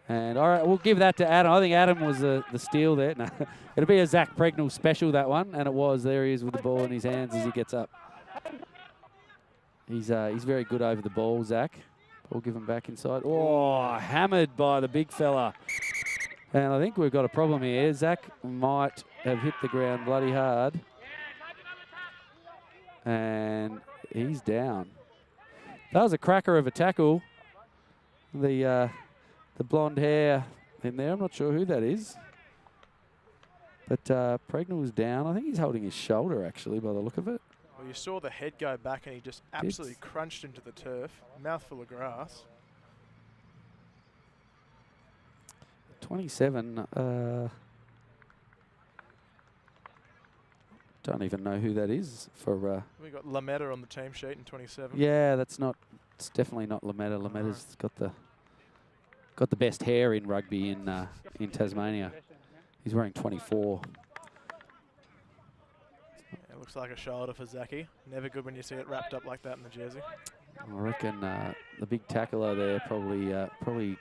And all right, we'll give that to Adam. I think Adam was the steal there. No, it'll be a Zach Pregnall special, that one, and it was. There he is with the ball in his hands as he gets up. He's very good over the ball, Zach. Ball given back inside. Oh, hammered by the big fella. And I think we've got a problem here. Zach might have hit the ground bloody hard. And he's down. That was a cracker of a tackle. The blonde hair in there, I'm not sure who that is. But Pregnall was down. I think he's holding his shoulder, actually, by the look of it. Well, you saw the head go back and he just absolutely crunched into the turf. Mouthful of grass. 27. Don't Don't even know who that is for. We got Lametta on the team sheet in 27. Yeah, that's not. It's definitely not Lametta. Lametta's got the best hair in rugby in Tasmania. He's wearing 24. It looks like a shoulder for Zachy. Never good when you see it wrapped up like that in the jersey. I reckon the big tackler there probably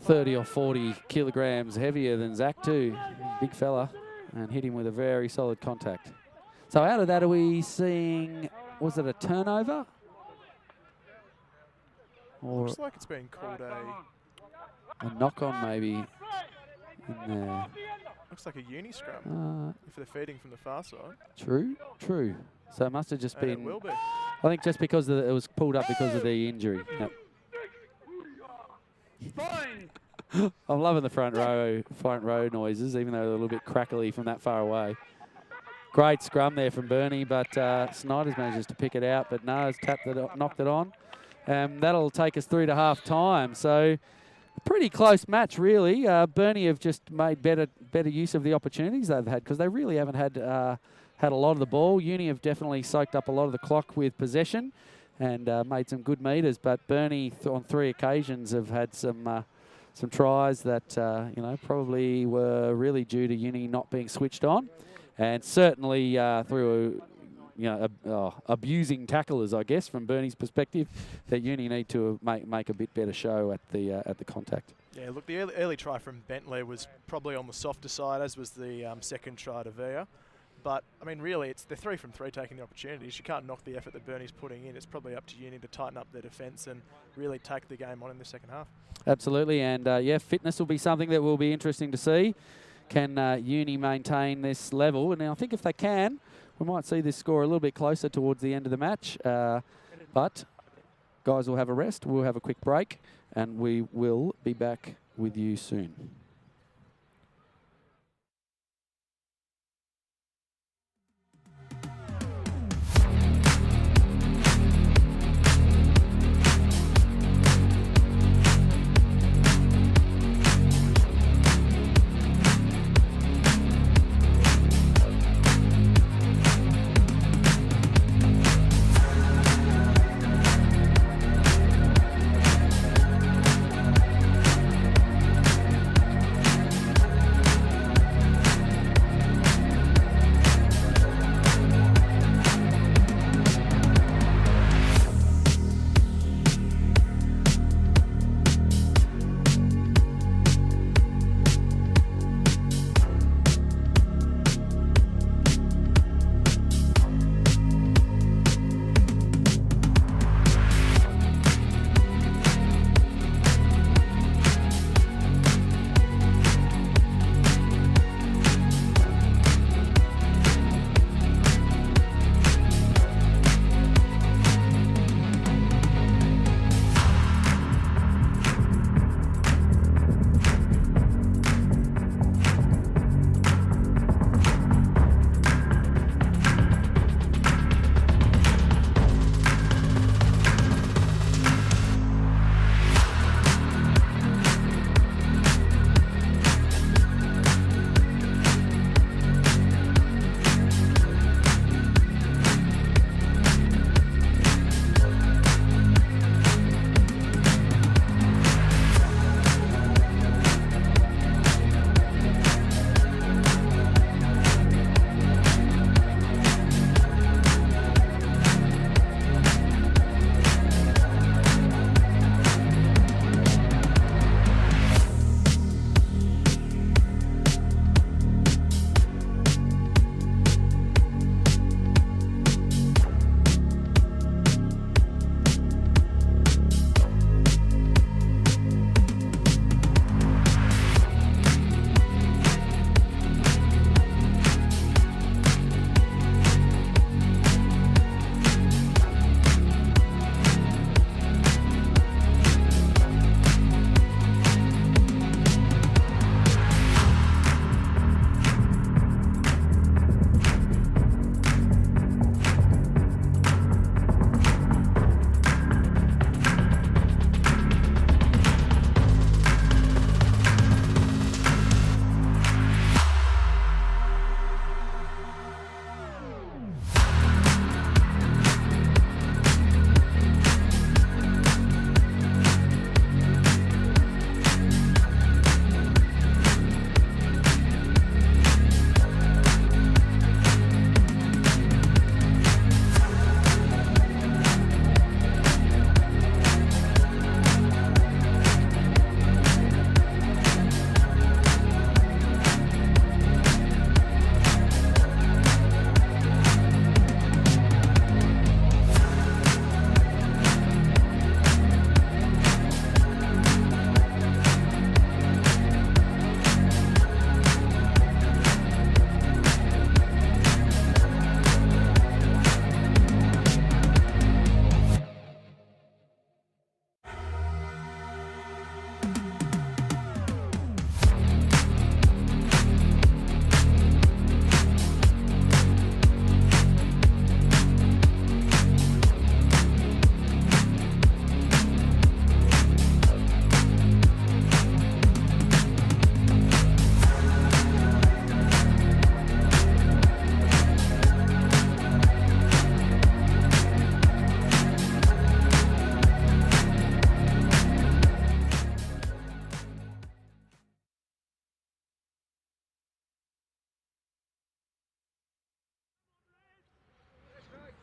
30 or 40 kilograms heavier than Zach too. Big fella, and hit him with a very solid contact. So out of that, are we seeing, was it a turnover? Or Looks like it's been called a knock-on maybe in there. Looks like a uni scrum if they're feeding from the far side. True. So it must have just been. It will be. I think just because it was pulled up because of the injury. Yep. I'm loving the front row noises, even though they're a little bit crackly from that far away. Great scrum there from Burnie, but Snyder's manages to pick it out, but no, has knocked it on. That'll take us through to half time. So pretty close match, really. Burnie have just made better use of the opportunities they've had, because they really haven't had a lot of the ball. Uni have definitely soaked up a lot of the clock with possession and made some good meters, but Burnie on 3 occasions have had some tries that probably were really due to Uni not being switched on, and certainly through abusing tacklers, I guess, from Burnie's perspective, that Uni need to make a bit better show at the contact. Yeah, look, the early try from Bentley was probably on the softer side, as was the second try to Via. But, I mean, really, they're 3 from 3 taking the opportunities. You can't knock the effort that Burnie's putting in. It's probably up to Uni to tighten up their defence and really take the game on in the second half. Absolutely, and fitness will be something that will be interesting to see. Can Uni maintain this level? And I think if they can, we might see this score a little bit closer towards the end of the match. But guys will have a rest. We'll have a quick break, and we will be back with you soon.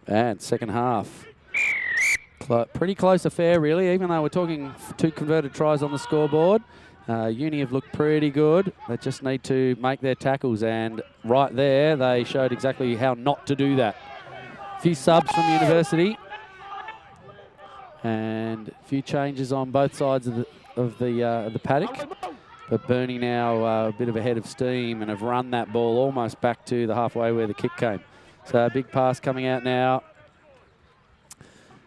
And second half. Pretty close affair, really, even though we're talking 2 converted tries on the scoreboard. Uni have looked pretty good. They just need to make their tackles, and right there, they showed exactly how not to do that. A few subs from University, and a few changes on both sides of the paddock. But Burnie now a bit of a head of steam and have run that ball almost back to the halfway where the kick came. So a big pass coming out now.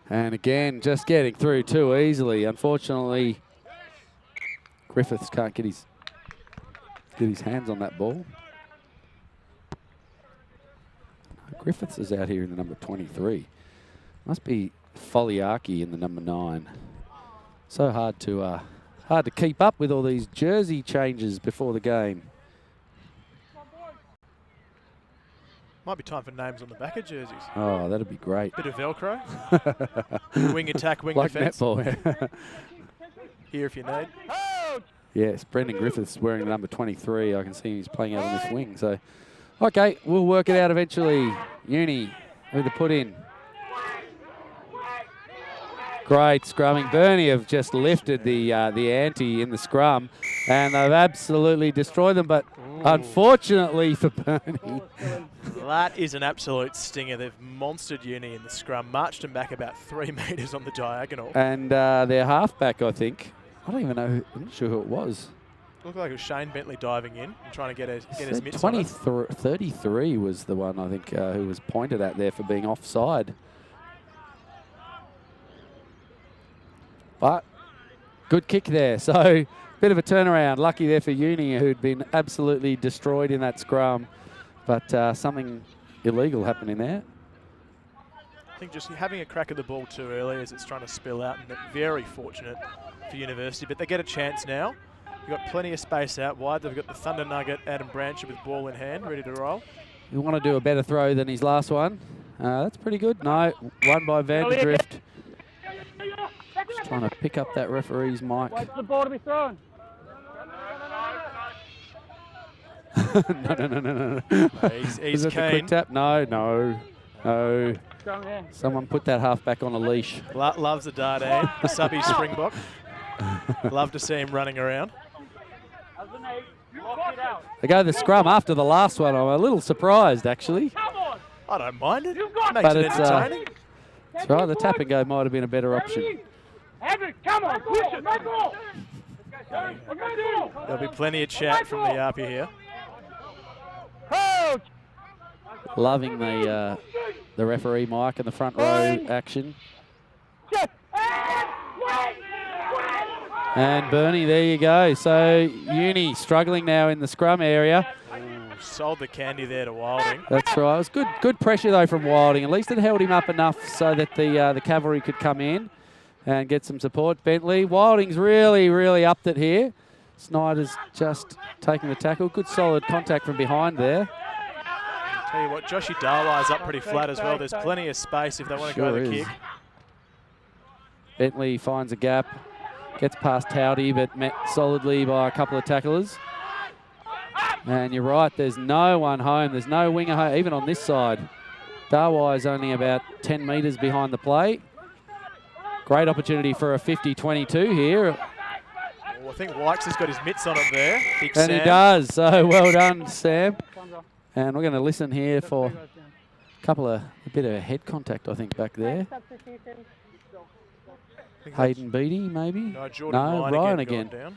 And again, just getting through too easily. Unfortunately, Griffiths can't get his hands on that ball. Griffiths is out here in the number 23. Must be Foliaki in the number 9. So hard to keep up with all these jersey changes before the game. Might be time for names on the back of jerseys. Oh, that'd be great. Bit of Velcro. Wing attack, wing like defence. Netball. Here if you need. Yes, Brendan Griffiths wearing the number 23. I can see he's playing out on this wing. So, okay, we'll work it out eventually. Uni with the put in. Great scrumming. Burnie have just lifted the ante in the scrum, and they've absolutely destroyed them. But unfortunately for Burnie, that is an absolute stinger. They've monstered Uni in the scrum, marched them back about 3 metres on the diagonal. And their halfback, I think. I don't even know. I'm not sure who it was. Looked like it was Shane Bentley diving in and trying to get his mitts on it. 33 was the one, I think, who was pointed at there for being offside. But good kick there. So bit of a turnaround. Lucky there for Uni, who'd been absolutely destroyed in that scrum. But something illegal happening there. I think just having a crack at the ball too early as it's trying to spill out, and very fortunate for University. But they get a chance now. You've got plenty of space out wide. They've got the Thunder Nugget, Adam Brancher, with ball in hand, ready to roll. You want to do a better throw than his last one. That's pretty good. No, won by Vanderdrift. Just trying to pick up that referee's mic. Wait for the ball to be thrown. No. He's keen. A quick tap? No. Someone put that half back on a leash. Loves the Dardane, the subby Springbok. Love to see him running around. They go the scrum after the last one. I'm a little surprised, actually. I don't mind it. Makes it entertaining. That's right, the tap and go might have been a better option. Come on, push it, There'll be plenty of chat from the Yarpy here. Coach! Loving the referee mic and the front row action. And Burnie, there you go. So Uni struggling now in the scrum area. Sold the candy there to Wilding. That's right. It was good pressure though from Wilding. At least it held him up enough so that the cavalry could come in and get some support. Bentley, Wilding's really upped it here. Snyder's just taking the tackle. Good solid contact from behind there. Tell you what, Joshy Darwai's up pretty flat as well. There's plenty of space if they want to go the kick. Bentley finds a gap, gets past Towdy, but met solidly by a couple of tacklers. And you're right, there's no one home. There's no winger home, even on this side. Darwai's only about 10 metres behind the play. Great opportunity for a 50-22 here. I think Wykes has got his mitts on it there. Big and Sam. He does, so well done, Sam. And we're going to listen here for a bit of head contact, I think, back there. Hayden Beattie, maybe? No, Ryan again. Down.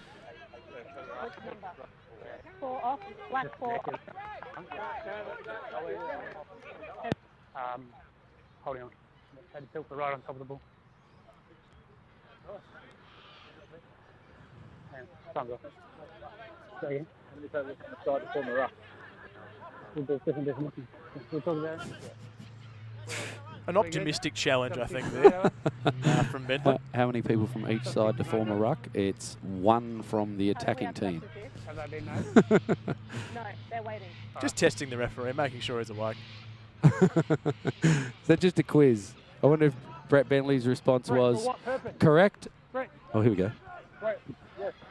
Holding on. Had to tilt the right on top of the ball. Thumbs off. Say again. How many people from the side to form a ruck? We'll talk about it. An optimistic challenge, I think, there from Bentley. How many people from each side to form a ruck? It's one from the attacking team. Have they been No, they're waiting. Just testing the referee, making sure he's awake. Is that just a quiz? I wonder if Brett Bentley's response was correct. Oh, here we go.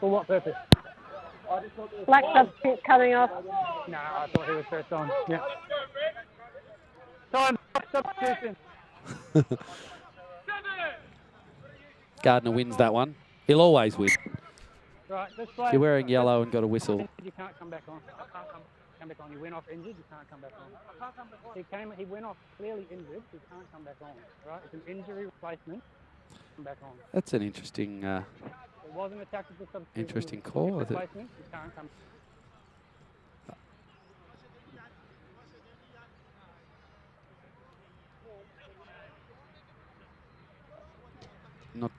For what purpose? Black substitute coming off. No, I thought he was first on. Yeah. Time, substitution. Gardner wins that one. He'll always win. Right, this If player. you're wearing yellow and got a whistle. You can't come back on. Come back on. You went off injured. You can't come back on. He went off clearly injured. He can't come back on. Right, it's an injury replacement. Come back on. That's an interesting, It wasn't a tactical substitution. interesting It was a call. I think. replacement. You can't come. Not.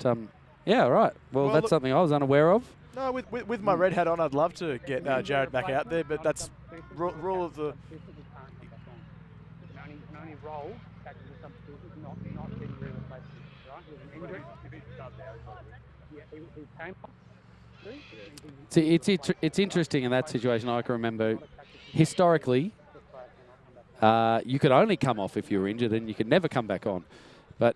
Yeah, right. Well, Well, that's look- something I was unaware of. No, with my red hat on, I'd love to get Jared back out there, but that's rule of the... You can only roll tactical substitutions, not injury replacements. Right? It was an injury. Yeah, he came off. See, it's interesting in that situation. I can remember historically, you could only come off if you were injured, and you could never come back on. But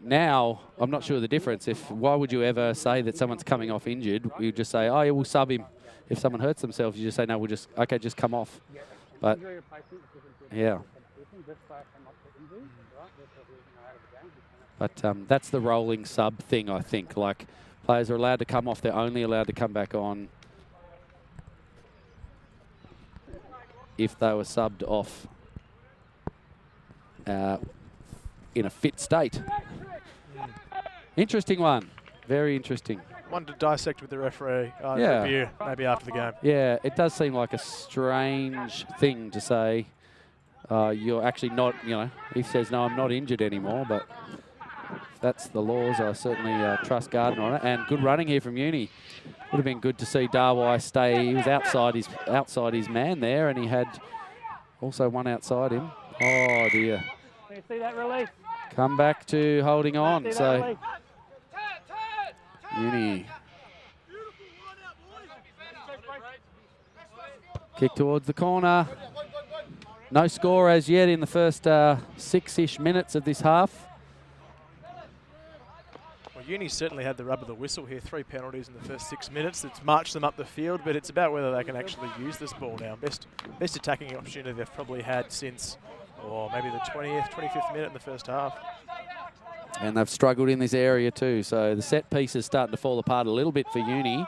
now, I'm not sure the difference. Why would you ever say that someone's coming off injured? You just say, oh, yeah, we'll sub him. If someone hurts themselves, you just say, no, we'll just come off. But yeah. But that's the rolling sub thing, I think. Like, players are allowed to come off. They're only allowed to come back on if they were subbed off in a fit state. Interesting one. Very interesting. One to dissect with the referee. Yeah. Review, maybe after the game. Yeah, it does seem like a strange thing to say. You're actually not, he says, no, I'm not injured anymore, but if that's the laws, I certainly trust Gardner on it. And good running here from Uni. Would have been good to see Darwai stay. He was outside his man there, and he had also one outside him. Oh, dear. You see that release? Come back to holding on. See that So release? Uni. Kick towards the corner. No score as yet in the first 6-ish minutes of this half. Well, Uni certainly had the rub of the whistle here. 3 penalties in the first 6 minutes. It's marched them up the field, but it's about whether they can actually use this ball now. Best attacking opportunity they've probably had since, or maybe the 20th, 25th minute in the first half. And they've struggled in this area too. So the set piece is starting to fall apart a little bit for Uni.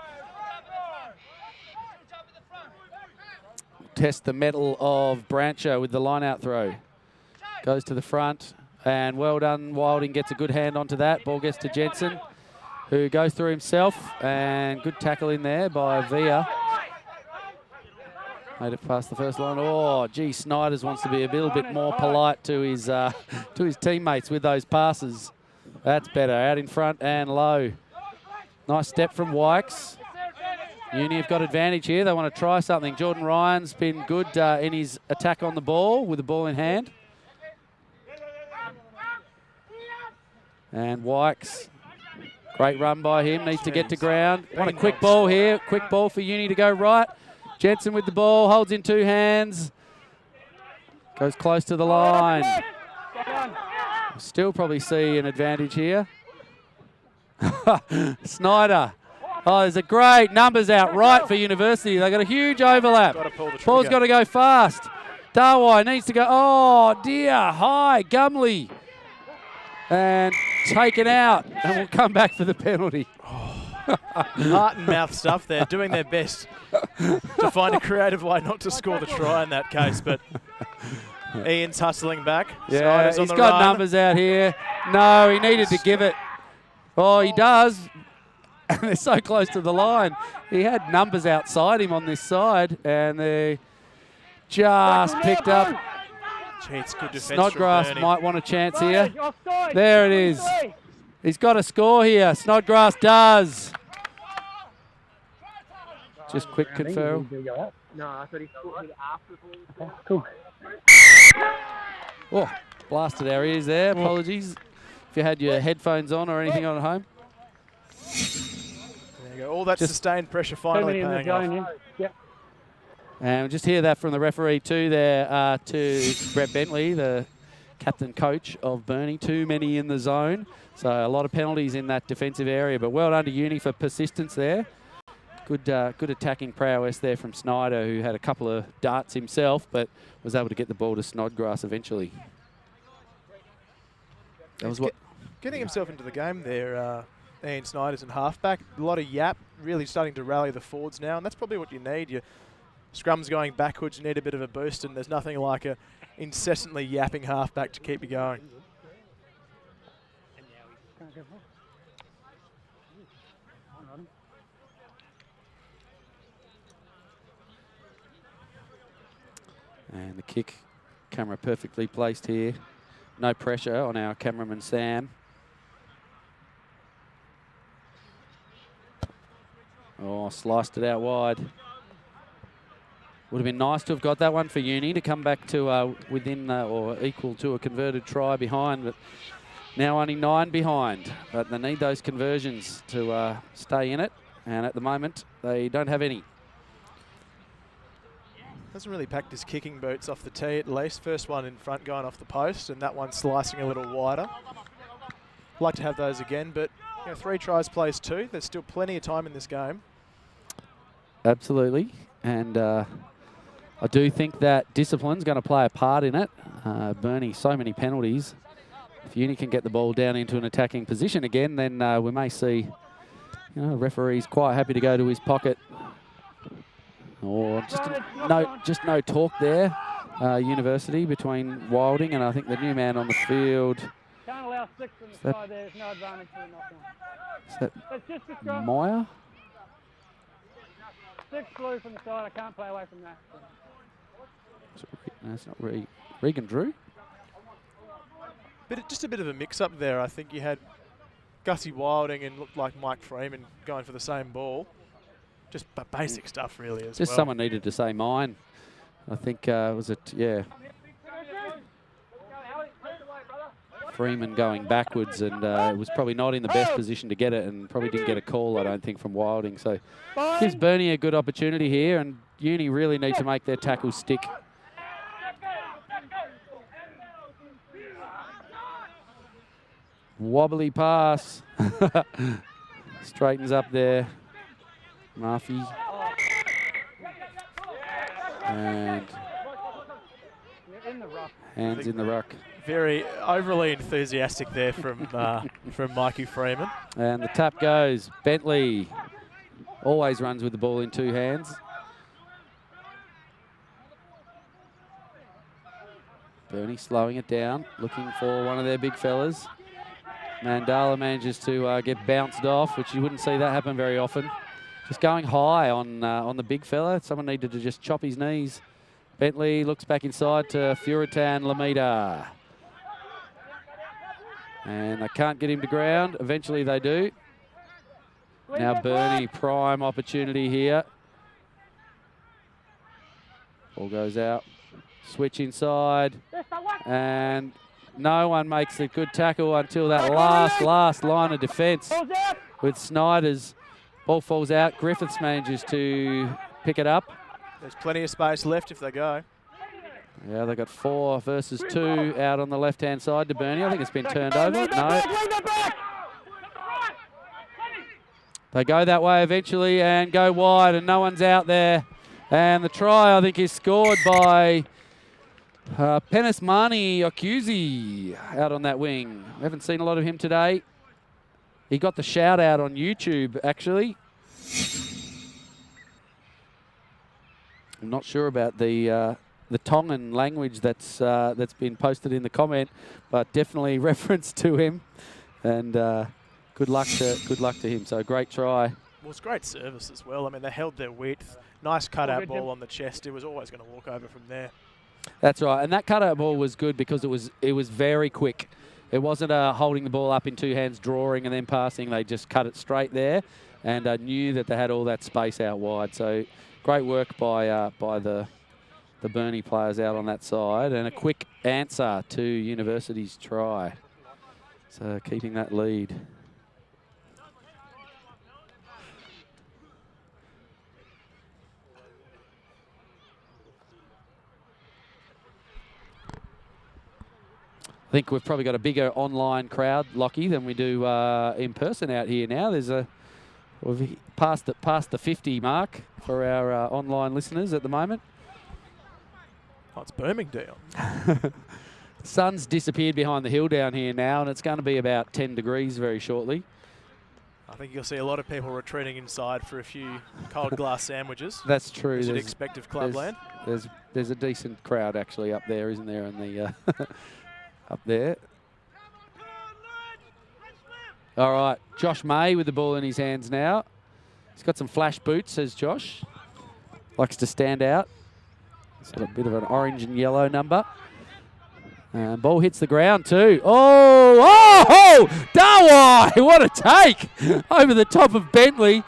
Test the mettle of Brancher with the line-out throw. Goes to the front, and well done. Wilding gets a good hand onto that. Ball gets to Jensen, who goes through himself, and good tackle in there by Via. Made it past the first line. Oh, gee, Snyders wants to be a little bit more polite to his teammates with those passes. That's better. Out in front and low. Nice step from Wykes. Uni have got advantage here. They want to try something. Jordan Ryan's been good in his attack on the ball with the ball in hand. And Wykes, great run by him. Needs to get to ground. Want a quick ball here. Quick ball for Uni to go right. Jensen with the ball, holds in 2 hands. Goes close to the line. Still probably see an advantage here. Snyder. Oh, there's a great numbers out right for University. They've got a huge overlap. Ball's got to go fast. Darwai needs to go. Oh, dear. High. Gumley. And taken out. And we'll come back for the penalty. Heart and mouth stuff there, doing their best to find a creative way not to score the try in that case, but Ian's hustling back. Yeah, he's got run. Numbers out here. No, he needed to give it. Oh, he does. And they're so close to the line. He had numbers outside him on this side, and they just picked up. Gee, it's good defense. Snodgrass might want a chance here. There it is. He's got a score here. Snodgrass does. Just quick conferral. No, I thought he scored after the ball. Cool. Oh, blasted our ears there. Apologies if you had your headphones on or anything on at home. There you go. All that sustained pressure finally paying off. Yep. And we'll just hear that from the referee too there to Brett Bentley, the captain coach of Burnie. Too many in the zone. So a lot of penalties in that defensive area, but well done to Uni for persistence there. Good attacking prowess there from Snyder, who had a couple of darts himself, but was able to get the ball to Snodgrass eventually. That was what. Getting himself into the game there, Deon Snyder's in halfback. A lot of yap, really starting to rally the forwards now, and that's probably what you need. Your scrum's going backwards, you need a bit of a boost, and there's nothing like a incessantly yapping halfback to keep you going. And the kick, camera perfectly placed here. No pressure on our cameraman Sam. Oh, sliced it out wide. Would have been nice to have got that one for Uni to come back to within or equal to a converted try behind, but now only 9 behind. But they need those conversions to stay in it, and at the moment they don't have any. Hasn't really packed his kicking boots off the tee at least. First one in front going off the post, and that one slicing a little wider. Like to have those again, but 3 tries plays 2. There's still plenty of time in this game. Absolutely, and I do think that discipline's going to play a part in it. Burnie, so many penalties. If Uni can get the ball down into an attacking position again, then we may see, referee's quite happy to go to his pocket. Or just no talk there. University between Wilding and I think the new man on the field. Can't allow 6 from the side there. There's no advantage for the knock-on. Is that It's just a scrum. Meyer? 6 blue from the side. I can't play away from that. No, it's not Regan Drew. Just a bit of a mix-up there. I think you had Gussie Wilding and looked like Mike Freeman going for the same ball. Just basic stuff, really, as Just well. someone needed to say mine. I think, was it, yeah. Freeman going backwards and was probably not in the best position to get it and probably didn't get a call, I don't think, from Wilding. So gives Burnie a good opportunity here, and Uni really need to make their tackles stick. Wobbly pass. Straightens up there. Murphy. And hands in the ruck. Very overly enthusiastic there from from Mikey Freeman. And the tap goes. Bentley always runs with the ball in 2 hands. Burnie slowing it down, looking for one of their big fellas. Mandala manages to get bounced off, which you wouldn't see that happen very often. Just going high on the big fella. Someone needed to just chop his knees. Bentley looks back inside to Furitan Lamita. And they can't get him to ground. Eventually they do. Now Burnie, prime opportunity here. Ball goes out. Switch inside. And no one makes a good tackle until that last line of defence with Snyder's. Ball falls out. Griffiths manages to pick it up. There's plenty of space left if they go. Yeah, they got 4 versus 2 out on the left-hand side to Burnie. I think it's been turned over. No. They go that way eventually and go wide, and no one's out there. And the try, I think, is scored by Penismani Okuzi out on that wing. We haven't seen a lot of him today. He got the shout out on YouTube, actually. I'm not sure about the Tongan language that's been posted in the comment, but definitely reference to him. And good luck to him. So great try. Well, it's great service as well. I mean, they held their width. Nice cutout ball on the chest. It was always going to walk over from there. That's right, and that cutout ball was good because it was very quick. It wasn't holding the ball up in 2 hands, drawing and then passing. They just cut it straight there, and knew that they had all that space out wide. So great work by the Burnie players out on that side, and a quick answer to University's try. So keeping that lead. I think we've probably got a bigger online crowd, Lockie, than we do in person out here now. We've passed the 50 mark for our online listeners at the moment. Oh, it's booming, Deon. Sun's disappeared behind the hill down here now, and it's going to be about 10 degrees very shortly. I think you'll see a lot of people retreating inside for a few cold glass sandwiches. That's true. As you'd expect of Clubland. There's a decent crowd actually up there, isn't there? In the up there. All right, Josh May with the ball in his hands now. He's got some flash boots, says Josh. Likes to stand out. He's got a bit of an orange and yellow number. Ball hits the ground too. Oh, Dawai! What a take over the top of Bentley.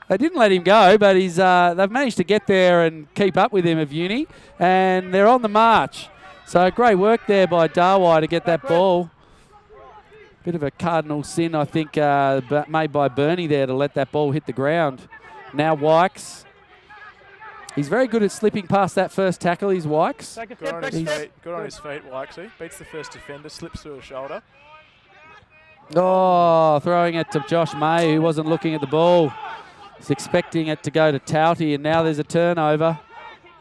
They didn't let him go, but they've managed to get there and keep up with him of Uni, and they're on the march. So great work there by Dawai to get that ball. Bit of a cardinal sin, I think, made by Burnie there to let that ball hit the ground. Now Wykes. He's very good at slipping past that first tackle, he's Wykes. Good on his feet, Wykesy. Beats the first defender, slips through a shoulder. Oh, throwing it to Josh May, who wasn't looking at the ball. He's expecting it to go to Tauti, and now there's a turnover.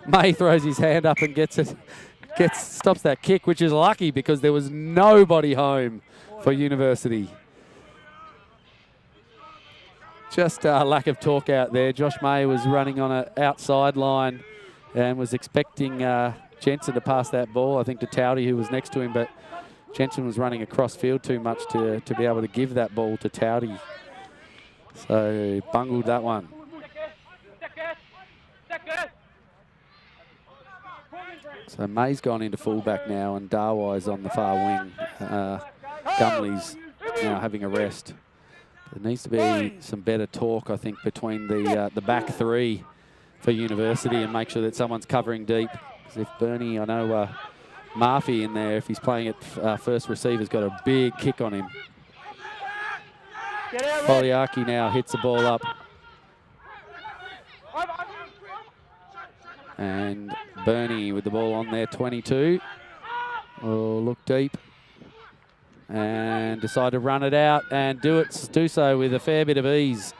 May throws his hand up and stops that kick, which is lucky because there was nobody home for University. Just lack of talk out there. Josh May was running on an outside line and was expecting Jensen to pass that ball, I think, to Tauti, who was next to him, but Jensen was running across field too much to be able to give that ball to Tauti. So bungled that one. So May's gone into fullback now, and Dawai's on the far wing. Gumley's now having a rest. There needs to be some better talk, I think, between the back three for University and make sure that someone's covering deep. Because if Burnie, I know Murphy in there, if he's playing at first receiver's got a big kick on him. Foliaki now hits the ball up. And Burnie with the ball on there, 22. Oh, look deep. And decide to run it out and do so with a fair bit of ease.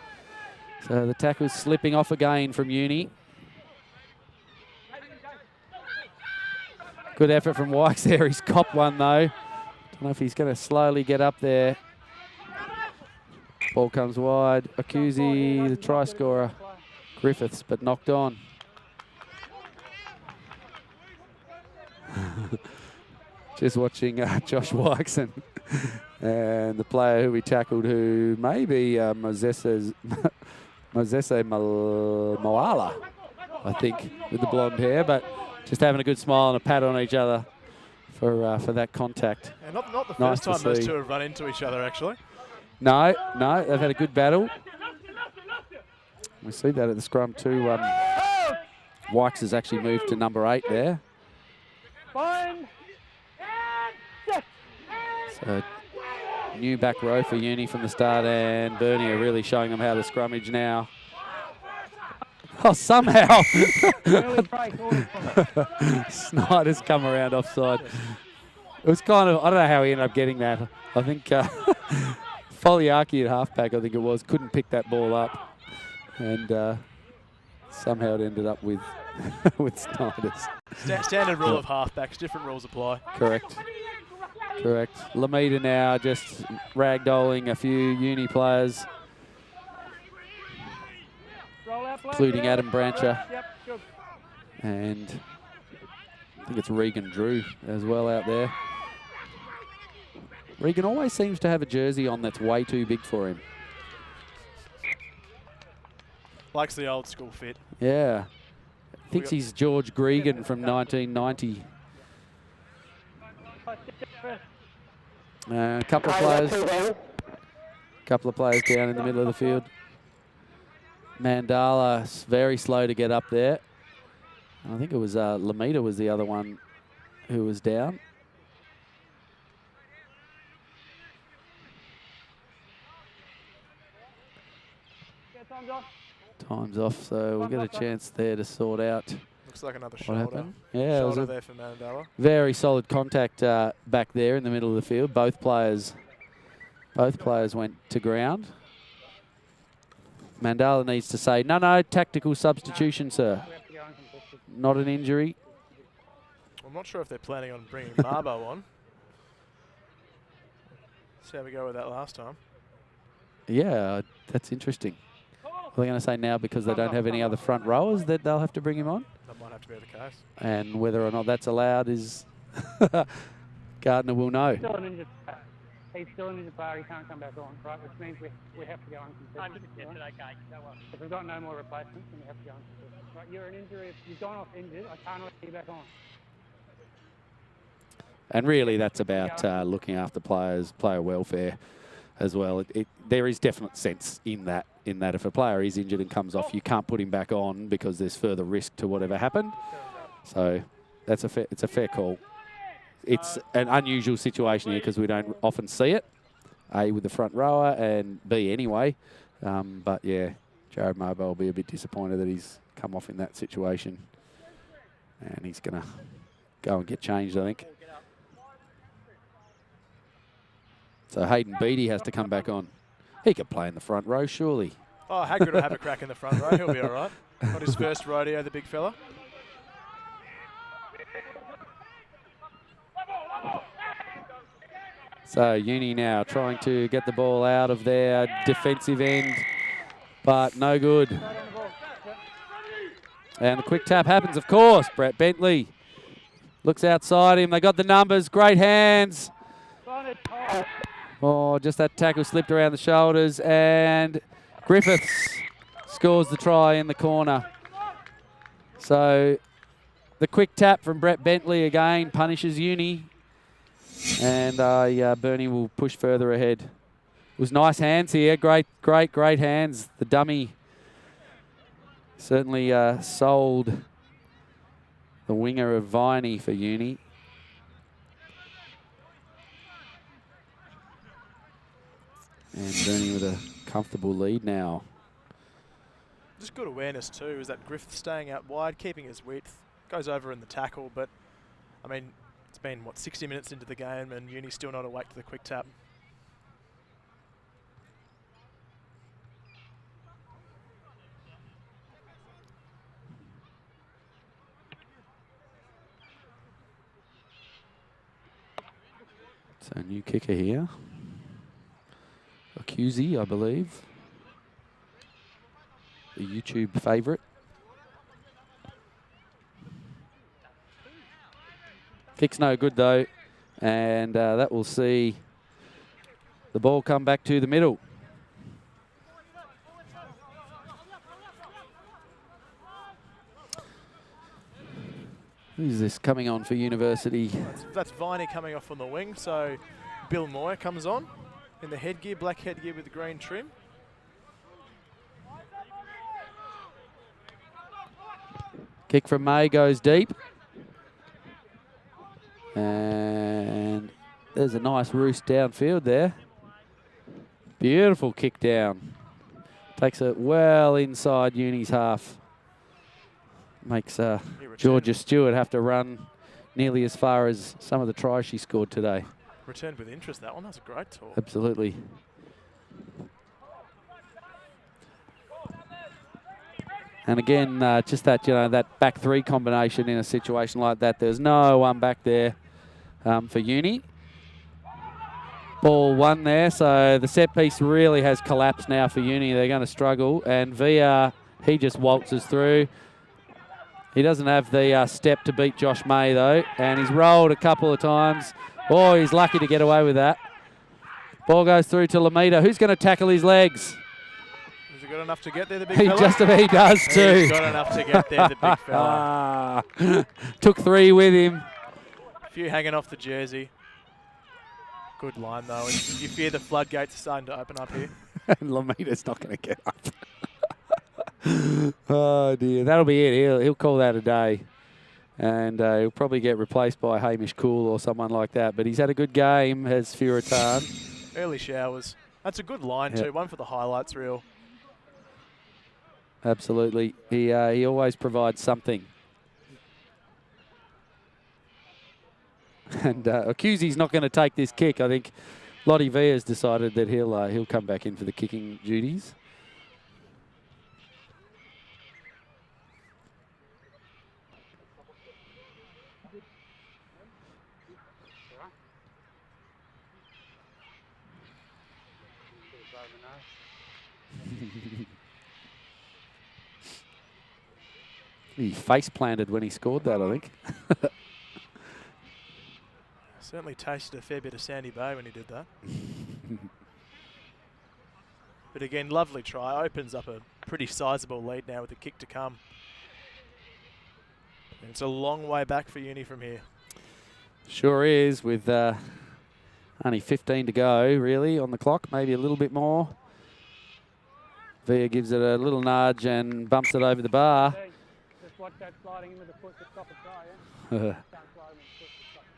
So the tackle's slipping off again from Uni. Good effort from Wykes there. He's copped one though. Don't know if he's going to slowly get up there. Ball comes wide. Akuzi, the try scorer. Griffiths, but knocked on. Just watching Josh Wykes and the player who we tackled, who may be Mosese Moala, I think, with the blonde hair, but just having a good smile and a pat on each other for that contact. And not the first time those two have run into each other, actually. No, they've had a good battle. We see that at the scrum too. Wykes has actually moved to number 8 there. So new back row for Uni from the start, and Burnie are really showing them how to scrummage now. Oh, somehow Snyder's come around offside. It was kind of, I don't know how he ended up getting that. I think Foliaki at halfback, I think it was, couldn't pick that ball up, and somehow it ended up with with Snyder's. Standard rule of halfbacks, different rules apply. Correct. Lamita now just ragdolling a few Uni players, including Adam Brancher. And I think it's Regan Drew as well out there. Regan always seems to have a jersey on that's way too big for him. Likes the old school fit. Yeah. Thinks he's George Gregan from 1990. A couple of players down in the middle of the field. Mandala very slow to get up there. I think it was Lamita was the other one who was down. Time's off, so we'll get a chance there to sort out. Looks like another what shoulder. Happened. Yeah, shoulder it was a there for Mandela. very solid contact back there in the middle of the field. Both players went to ground. Mandala needs to say, no, tactical substitution, sir. Not an injury. I'm not sure if they're planning on bringing Marbo on. See how we go with that last time. Yeah, that's interesting. Are they going to say now because they don't have any other front rowers that they'll have to bring him on? That might have to be the case. And whether or not that's allowed is Gardner will know. Still an injured player. He's still an injured player. He can't come back on, right? Which means we have to go uncontested. Right? If we've got no more replacements, then we have to go uncontested. Right? You're an injury. If you've gone off injured, I can't let you back on. And really, that's about looking after players, player welfare as well. There is definite sense in that if a player is injured and comes off, you can't put him back on because there's further risk to whatever happened. So it's a fair call. It's an unusual situation here because we don't often see it, A, with the front rower, and B, anyway. But, yeah, Jared Marbo will be a bit disappointed that he's come off in that situation. And he's going to go and get changed, I think. So Hayden Beattie has to come back on. He could play in the front row, surely. Oh, Hagrid will have a crack in the front row. He'll be all right. Not his first rodeo, the big fella. So Uni now trying to get the ball out of their defensive end, but no good. And the quick tap happens, of course. Brett Bentley looks outside him. They got the numbers. Great hands. Oh, just that tackle slipped around the shoulders, and Griffiths scores the try in the corner. So the quick tap from Brett Bentley again punishes Uni, and Burnie will push further ahead. It was nice hands here, great hands. The dummy certainly sold the winger of Viney for Uni. And Burnie with a comfortable lead now. Just good awareness too, is that Griffith staying out wide, keeping his width, goes over in the tackle, but I mean, it's been, what, 60 minutes into the game and Uni's still not awake to the quick tap. So new kicker here. Accusey, I believe. The YouTube favourite. Kick's no good though, and that will see the ball come back to the middle. Who's this coming on for University? That's Viney coming off on the wing, so Bill Moyer comes on in the headgear, black headgear with the green trim. Kick from May goes deep. And there's a nice roost downfield there. Beautiful kick down. Takes it well inside Uni's half. Makes Georgia Stewart have to run nearly as far as some of the tries she scored today. Returned with interest, that one. That's a great talk. Absolutely. And again, just that, that back three combination in a situation like that. There's no one back there for Uni. Ball one there, so the set piece really has collapsed now for Uni. They're going to struggle, and VR, he just waltzes through. He doesn't have the step to beat Josh May, though, and he's rolled a couple of times. Oh, he's lucky to get away with that. Ball goes through to Lamita. Who's going to tackle his legs? Is he good enough to get there, the big fella? He does too. He's got enough to get there, the big fella. Took three with him. A few hanging off the jersey. Good line, though. And you fear the floodgates are starting to open up here. And Lamita's not going to get up. Oh, dear. That'll be it. He'll call that a day. And he'll probably get replaced by Hamish Cool or someone like that. But he's had a good game, has Fioratan. Early showers. That's a good line, too. One for the highlights reel. Absolutely. He always provides something. And Accusey's not going to take this kick. I think Lottie V has decided that he'll come back in for the kicking duties. He face planted when he scored that, I think. Certainly tasted a fair bit of Sandy Bay when he did that. But again, lovely try. Opens up a pretty sizable lead now with a kick to come. And it's a long way back for Uni from here. Sure is, with only 15 to go, really, on the clock. Maybe a little bit more. Via gives it a little nudge and bumps it over the bar. Hey, just watch that sliding in with the foot to stop a try, yeah? Can't slide in with the foot to stop it.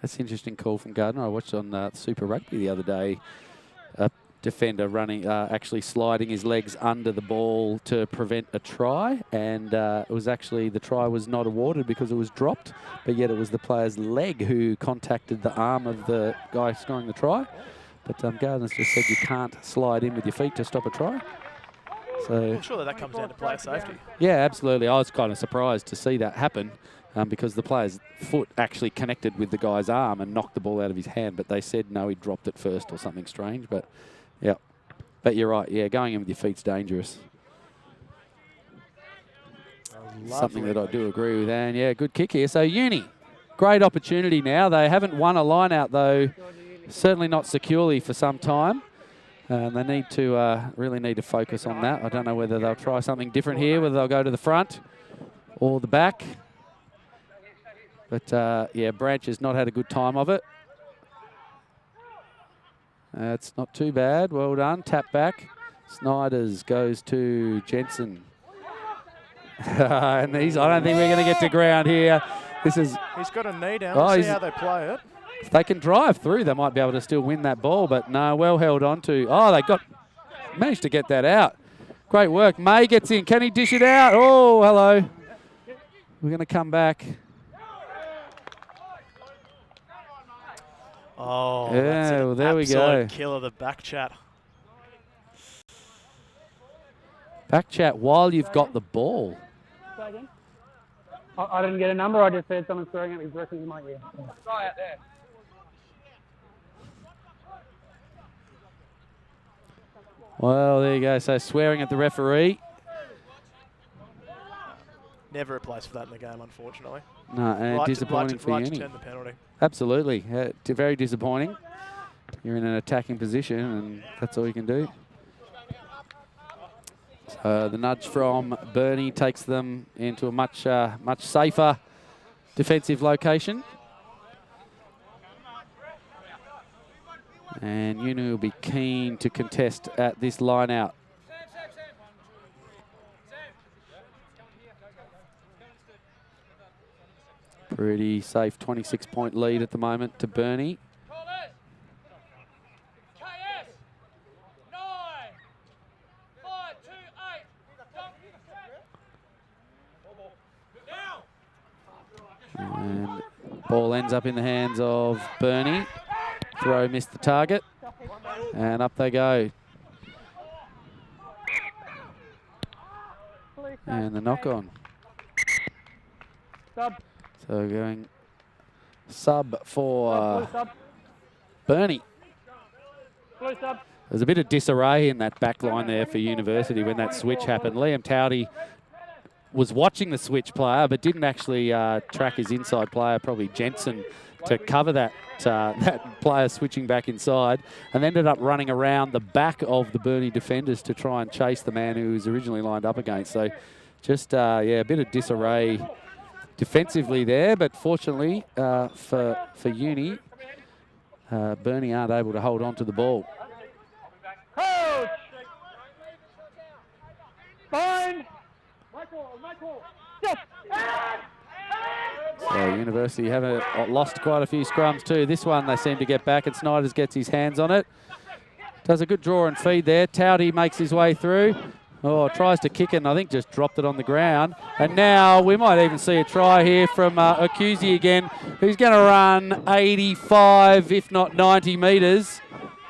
That's an interesting call from Gardner. I watched on Super Rugby the other day. A defender running, actually sliding his legs under the ball to prevent a try. And it was actually, the try was not awarded because it was dropped. But yet it was the player's leg who contacted the arm of the guy scoring the try. But Gardner's just said you can't slide in with your feet to stop a try. So I'm sure that comes down to player safety. yeah, absolutely. I was kind of surprised to see that happen. Because the player's foot actually connected with the guy's arm and knocked the ball out of his hand. But they said, no, he dropped it first or something strange. But, yeah. But you're right. Yeah, going in with your feet's dangerous. Something that I do agree with. And, yeah, good kick here. So, Uni, great opportunity now. They haven't won a line-out, though, certainly not securely for some time. They need to really need to focus on that. I don't know whether they'll try something different here, whether they'll go to the front or the back. But, yeah, Branch has not had a good time of it. It's not too bad. Well done. Tap back. Snyders goes to Jensen. And I don't think we're going to get to ground here. This is... He's got a knee down. We'll see how they play it. If they can drive through, they might be able to still win that ball. But, no, well held on to. Oh, they managed to get that out. Great work. May gets in. Can he dish it out? Oh, hello. We're going to come back. Oh, yeah, that's well, there we go. Absolute killer, the back chat. Back chat while you've got the ball. Say again? I didn't get a number. I just heard someone swearing at me directly in my ear. Try out there. Well, there you go. So swearing at the referee. Never a place for that in the game, unfortunately. No, and disappointing for Uni. To turn the penalty. Absolutely. Very disappointing. You're in an attacking position, and that's all you can do. So the nudge from Burnie takes them into a much safer defensive location. And Uni will be keen to contest at this line out. Pretty safe 26-point lead at the moment to Burnie. And ball ends up in the hands of Burnie. Throw missed the target. And up they go. And the knock on. Sub. So going sub for Burnie. There's a bit of disarray in that back line there for University when that switch happened. Liam Towdy was watching the switch player but didn't actually track his inside player, probably Jensen, to cover that that player switching back inside, and ended up running around the back of the Burnie defenders to try and chase the man who was originally lined up against. So just, yeah, a bit of disarray defensively there, but fortunately for Uni, Burnie aren't able to hold on to the ball. Coach! Fine! Michael! Yes! So University have lost quite a few scrums too. This one they seem to get back, and Snyders gets his hands on it. Does a good draw and feed there. Towdy makes his way through. Oh, tries to kick it, and I think just dropped it on the ground. And now we might even see a try here from Okuzi again, who's going to run 85, if not 90 metres.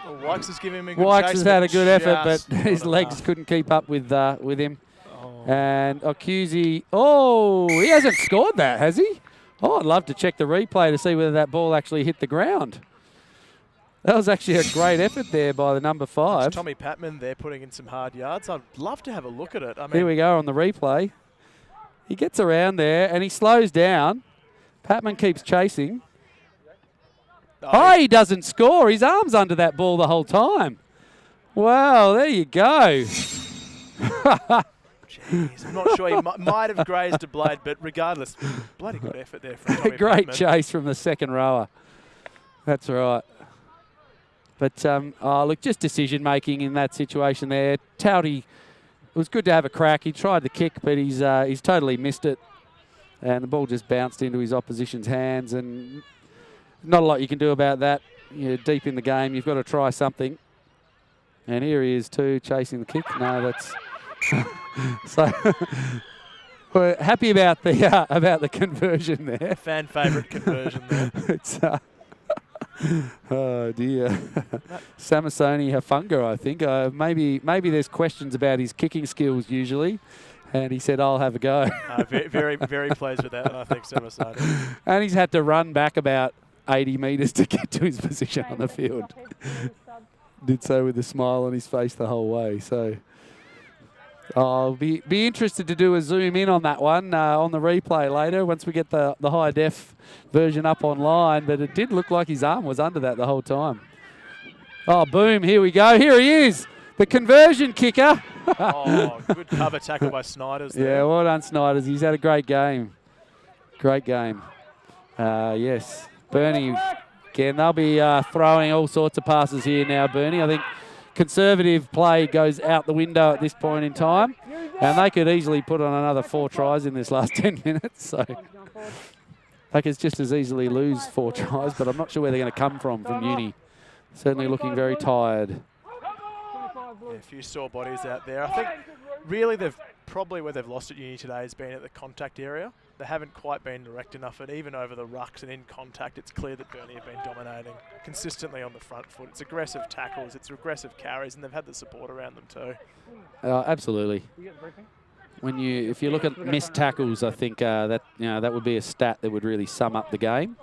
Well, Wykes is giving him a good Wykes chase, has had a good effort, but his not legs enough. couldn't keep up with him. Oh, And Ocusey, oh, he hasn't scored that, has he? Oh, I'd love to check the replay to see whether that ball actually hit the ground. That was actually a great effort there by the number 5. That's Tommy Patman there putting in some hard yards. I'd love to have a look at it. I mean, here we go on the replay. He gets around there and he slows down. Patman keeps chasing. Oh, he doesn't score. His arm's under that ball the whole time. Wow, there you go. Jeez, I'm not sure. He might have grazed a blade, but regardless, bloody good effort there from Tommy Great Patman. chase from the second rower. That's right. But, oh, look, just decision-making in that situation there. Towdy, it was good to have a crack. He tried the kick, but he's totally missed it. And the ball just bounced into his opposition's hands. And not a lot you can do about that. You're deep in the game. You've got to try something. And here he is, too, chasing the kick. No, that's... so we're happy about the conversion there. Fan favourite conversion there. It's... oh dear, Samasoni Hafunga, I think. Maybe there's questions about his kicking skills usually, and he said, "I'll have a go." Very, very pleased with that, I think, Samasoni. And he's had to run back about 80 metres to get to his position on the field. Did so with a smile on his face the whole way. So I'll be interested to do a zoom in on that one on the replay later once we get the high def version up online. But it did look like his arm was under that the whole time. Oh, boom, here we go. Here he is, the conversion kicker. Oh, good cover tackle by Snyders there. Yeah, well done, Snyders. He's had a great game. Great game. Yes, Burnie, again, they'll be throwing all sorts of passes here now, Burnie. I think conservative play goes out the window at this point in time, and they could easily put on another 4 tries in this last 10 minutes. So they could just as easily lose 4 tries, but I'm not sure where they're going to come from Uni. Certainly looking very tired. Yeah, a few sore bodies out there. I think really where they've lost at Uni today has been at the contact area. They haven't quite been direct enough, and even over the rucks and in contact, it's clear that Burnie have been dominating consistently on the front foot. It's aggressive tackles, it's aggressive carries, and they've had the support around them too. Absolutely. If you look at missed tackles, I think that would be a stat that would really sum up the game.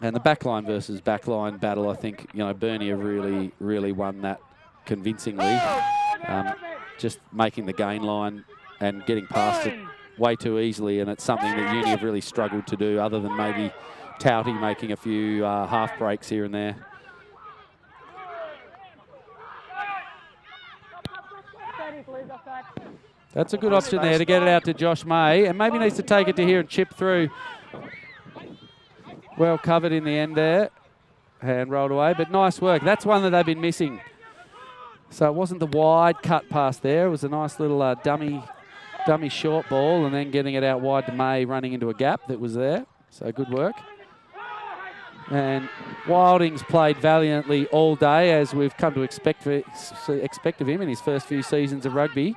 And the backline versus backline battle, I think Burnie have really won that convincingly. Just making the gain line and getting past it way too easily, and it's something that Uni have really struggled to do, other than maybe Towty making a few half breaks here and there. That's a good option there to get it out to Josh May, and maybe needs to take it to here and chip through. Well covered in the end there, and rolled away, but nice work. That's one that they've been missing. So it wasn't the wide cut pass there. It was a nice little dummy short ball, and then getting it out wide to May, running into a gap that was there. So good work. And Wilding's played valiantly all day, as we've come to expect of him in his first few seasons of rugby.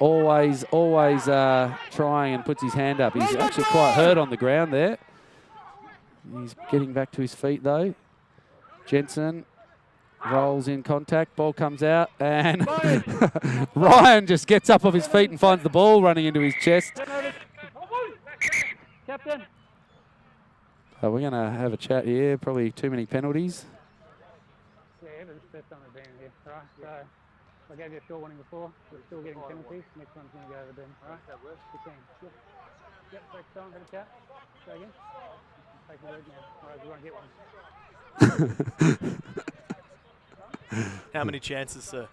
Always trying, and puts his hand up. He's actually quite hurt on the ground there. He's getting back to his feet though. Jensen rolls in contact, ball comes out, and Ryan just gets up off his feet and finds the ball running into his chest. Captain. We're going to have a chat here, probably too many penalties. Yeah, but it's the first time I've been here, right? So I gave you a short warning before, but we're still getting penalties. Next one's going to go over Ben, all right? That works. 15. Yep, take time, have a chat. Go again. Take a word now. All right, we won't get one. How many chances, sir?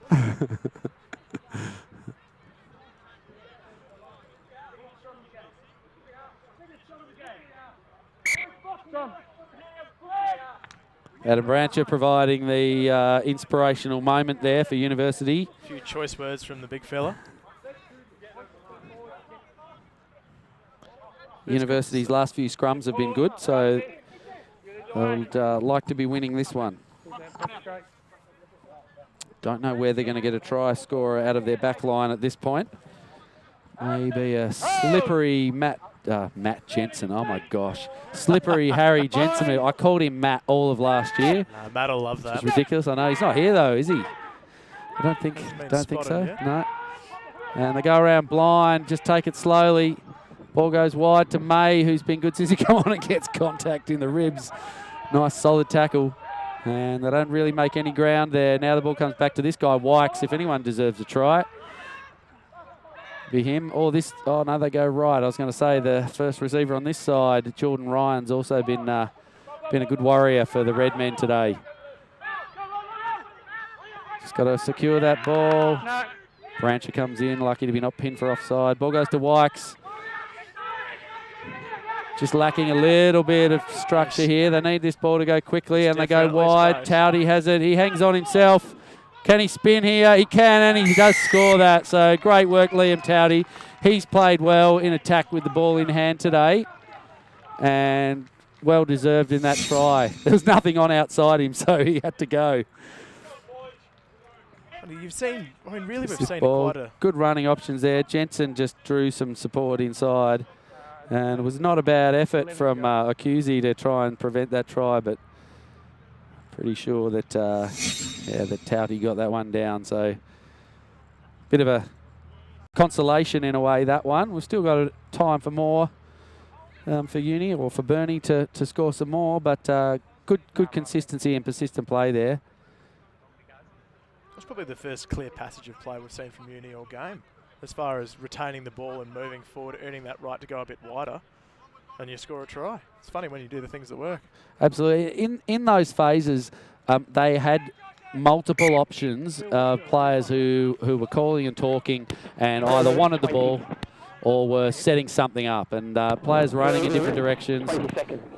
Adam Brancher providing the inspirational moment there for University. A few choice words from the big fella. University's last few scrums have been good, so I would like to be winning this one. Don't know where they're going to get a try scorer out of their back line at this point. Maybe a slippery Matt Jensen. Oh my gosh. Slippery Harry Jensen. I called him Matt all of last year. Matt will love that. It's ridiculous. I know. He's not here though, is he? I don't think so. Spotted, yeah. No. And they go around blind. Just take it slowly. Ball goes wide to May, who's been good since he come on and gets contact in the ribs. Nice solid tackle. And they don't really make any ground there. Now the ball comes back to this guy, Wykes. If anyone deserves a try, be him or this. Oh, no, they go right. I was going to say the first receiver on this side, Jordan Ryan's also been a good warrior for the Red Men today. Just got to secure that ball. Brancher comes in, lucky to be not pinned for offside. Ball goes to Wykes. Just lacking a little bit of structure here. They need this ball to go quickly, and they go wide. Towdy has it. He hangs on himself. Can he spin here? He can, and he does score that. So great work, Liam Towdy. He's played well in attack with the ball in hand today, and well deserved in that try. There was nothing on outside him, so he had to go. You've seen, I mean, really, we've seen ball. quite a Good running options there. Jensen just drew some support inside. And it was not a bad effort from Accusey to try and prevent that try, but pretty sure that, that Towty got that one down. So bit of a consolation in a way, that one. We've still got time for more for Uni or for Burnie to score some more, but good consistency and persistent play there. That's probably the first clear passage of play we've seen from Uni all game, as far as retaining the ball and moving forward, earning that right to go a bit wider, and you score a try. It's funny when you do the things that work. Absolutely. In those phases, they had multiple options of players who were calling and talking and either wanted the ball or were setting something up. And players running in different directions,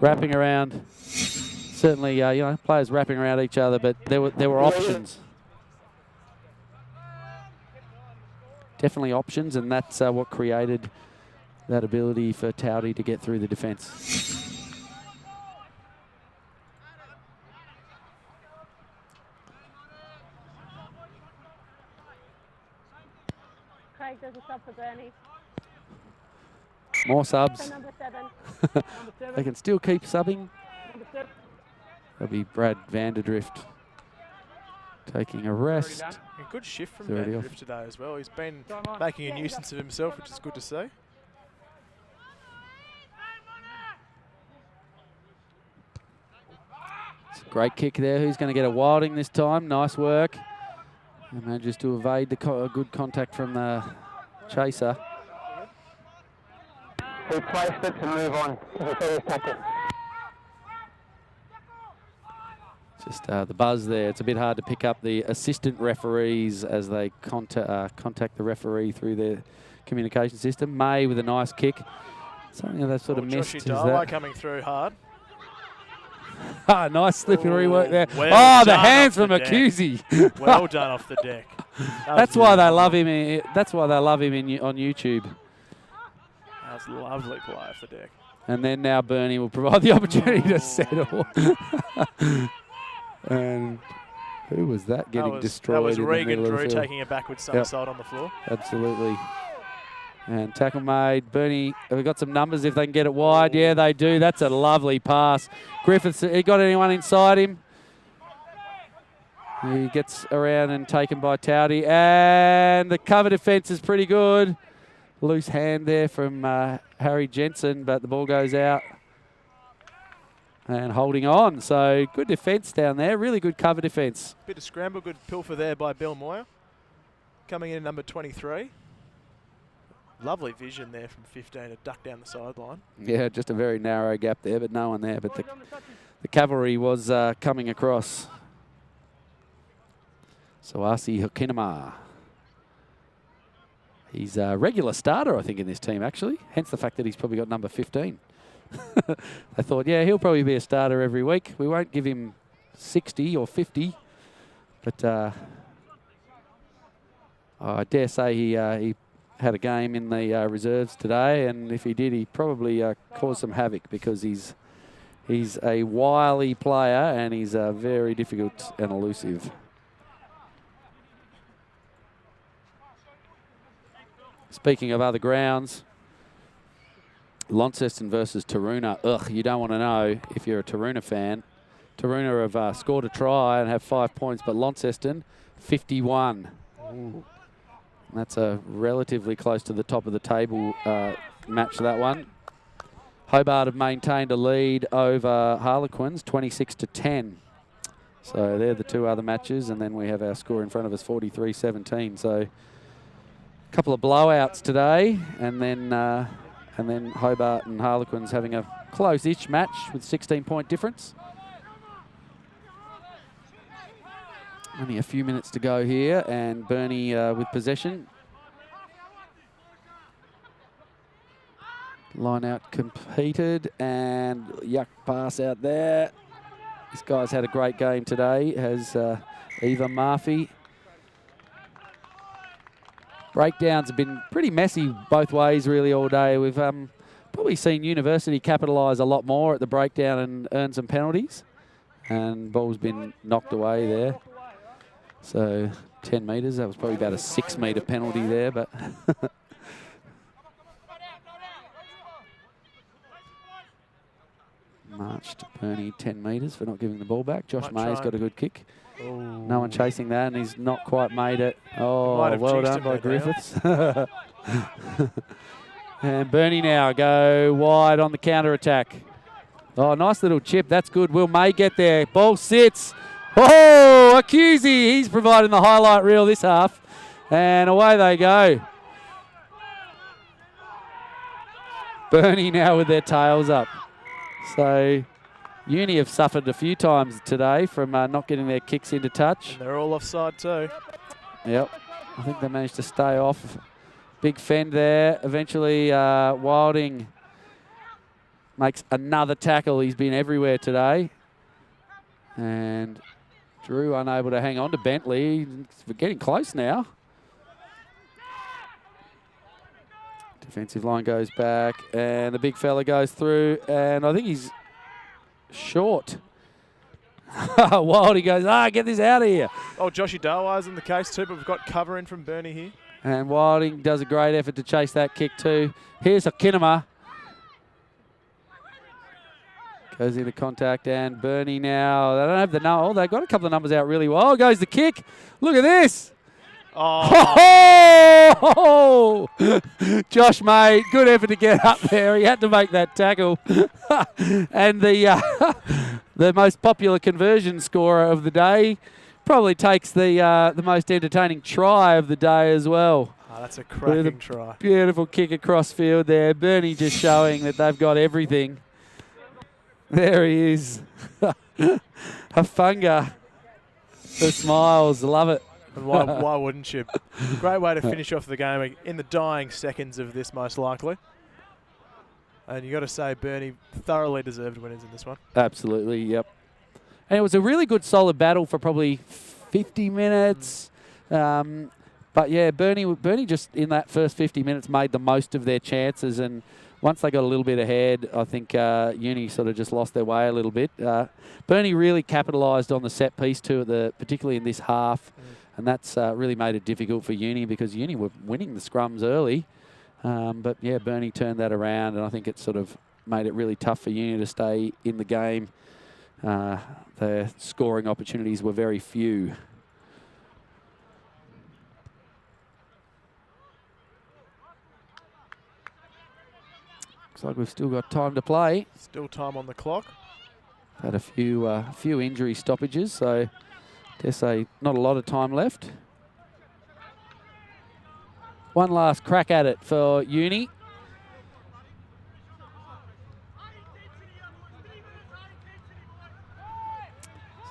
wrapping around. Certainly, players wrapping around each other, but there were options. Definitely options, and that's what created that ability for Towdy to get through the defence. Craig does a sub for Burnie. More subs. For number 7. They can still keep subbing. That'll be Brad Vanderdrift taking a rest. A good shift from Vanderdrift Vanderdrift today as well. He's been making a nuisance of himself, which is good to see. It's a great kick there. Who's going to get a wilding this time? Nice work. And manages to evade the good contact from the chaser. He placed it to move on. Just the buzz there. It's a bit hard to pick up the assistant referees as they contact the referee through their communication system. May with a nice kick. Something that sort of missed. Joshy Darwin coming through hard. Nice slippery work there. Well the hands from Accusey. Well done off the deck. That's why they love him. That's why they love him on YouTube. That's a lovely play off the deck. And then now Burnie will provide the opportunity to settle. And who was that getting destroyed? That was Regan Drew Drew taking a backward somersault on the floor. Absolutely. And tackle made. Burnie, have we got some numbers if they can get it wide? Yeah, they do. That's a lovely pass. Griffiths, he got anyone inside him? He gets around and taken by Towdy. And the cover defence is pretty good. Loose hand there from Harry Jensen, but the ball goes out. And holding on. So good defence down there. Really good cover defence. Bit of scramble. Good pilfer there by Bill Moyer. Coming in number 23. Lovely vision there from 15 to duck down the sideline. Yeah, just a very narrow gap there, but no one there. But the cavalry was coming across. So Asi Hokinama. He's a regular starter, I think, in this team, actually. Hence the fact that he's probably got number 15. I thought, yeah, he'll probably be a starter every week. We won't give him 60 or 50. But I dare say he had a game in the reserves today. And if he did, he probably caused some havoc because he's a wily player and he's very difficult and elusive. Speaking of other grounds, Launceston versus Taroona. Ugh, you don't want to know if you're a Taroona fan. Taroona have scored a try and have 5 points, but Launceston 51. That's a relatively close to the top of the table match, that one. Hobart have maintained a lead over Harlequins, 26-10. So they're the two other matches, and then we have our score in front of us, 43-17. So a couple of blowouts today, and then Hobart and Harlequins having a close-ish match with 16-point difference. Only a few minutes to go here, and Burnie with possession. Line out completed, and yuck pass out there. This guy's had a great game today, has Eva Murphy. Breakdowns have been pretty messy both ways really all day. We've probably seen University capitalise a lot more at the breakdown and earn some penalties. And ball's been knocked away there. So 10 metres, that was probably about a 6 metre penalty there, but marched Burnie 10 metres for not giving the ball back. Josh May's got a good kick. Ooh. No one chasing that, and he's not quite made it. Oh, well done by Griffiths. And Burnie now go wide on the counter-attack. Oh, nice little chip. That's good. Will May get there? Ball sits. Oh, Accusey. He's providing the highlight reel this half. And away they go. Burnie now with their tails up. So Uni have suffered a few times today from not getting their kicks into touch. And they're all offside too. Yep. I think they managed to stay off. Big fend there. Eventually Wilding makes another tackle. He's been everywhere today. And Drew unable to hang on to Bentley. We're getting close now. Defensive line goes back, and the big fella goes through, and I think he's short. Wild, he goes, get this out of here. Oh, Joshy Darwire's in the case too, but we've got cover in from Burnie here. And Wilding does a great effort to chase that kick too. Here's a Kinema. Goes into contact, and Burnie now, they don't have the number. Oh, they've got a couple of numbers out really well. Oh, goes the kick. Look at this. Oh! Josh May, good effort to get up there. He had to make that tackle. And the most popular conversion scorer of the day probably takes the most entertaining try of the day as well. Oh, that's a cracking try. Beautiful kick across field there. Burnie just showing that they've got everything. There he is. Hafunga. The smiles, love it. And why wouldn't you? Great way to finish off the game in the dying seconds of this, most likely. And you got to say, Burnie thoroughly deserved winners in this one. Absolutely, yep. And it was a really good, solid battle for probably 50 minutes. But yeah, Burnie just in that first 50 minutes made the most of their chances. And once they got a little bit ahead, I think Uni sort of just lost their way a little bit. Burnie really capitalised on the set piece too, particularly in this half. And that's really made it difficult for Uni because Uni were winning the scrums early. But yeah, Burnie turned that around, and I think it sort of made it really tough for Uni to stay in the game. Their scoring opportunities were very few. Looks like we've still got time to play. Still time on the clock. Had a few injury stoppages, so dare say not a lot of time left. One last crack at it for Uni.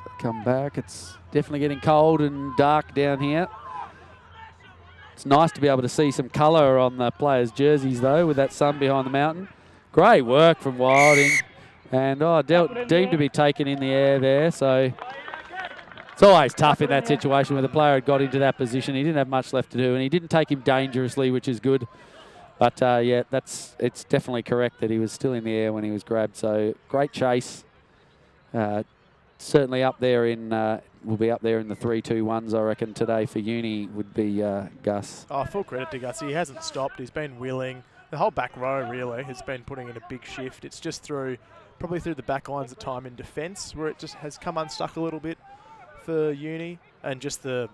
So come back. It's definitely getting cold and dark down here. It's nice to be able to see some colour on the players' jerseys, though, with that sun behind the mountain. Great work from Wilding. And deemed to be taken in the air there, so it's always tough in that situation where the player had got into that position. He didn't have much left to do, and he didn't take him dangerously, which is good. But yeah, it's definitely correct that he was still in the air when he was grabbed. So great chase. Certainly up there in, will be up there in the 3-2-1s, I reckon, today for Uni would be Gus. Oh, full credit to Gus. He hasn't stopped. He's been willing. The whole back row, really, has been putting in a big shift. It's just probably through the back lines at time in defence where it just has come unstuck a little bit for Uni, and just the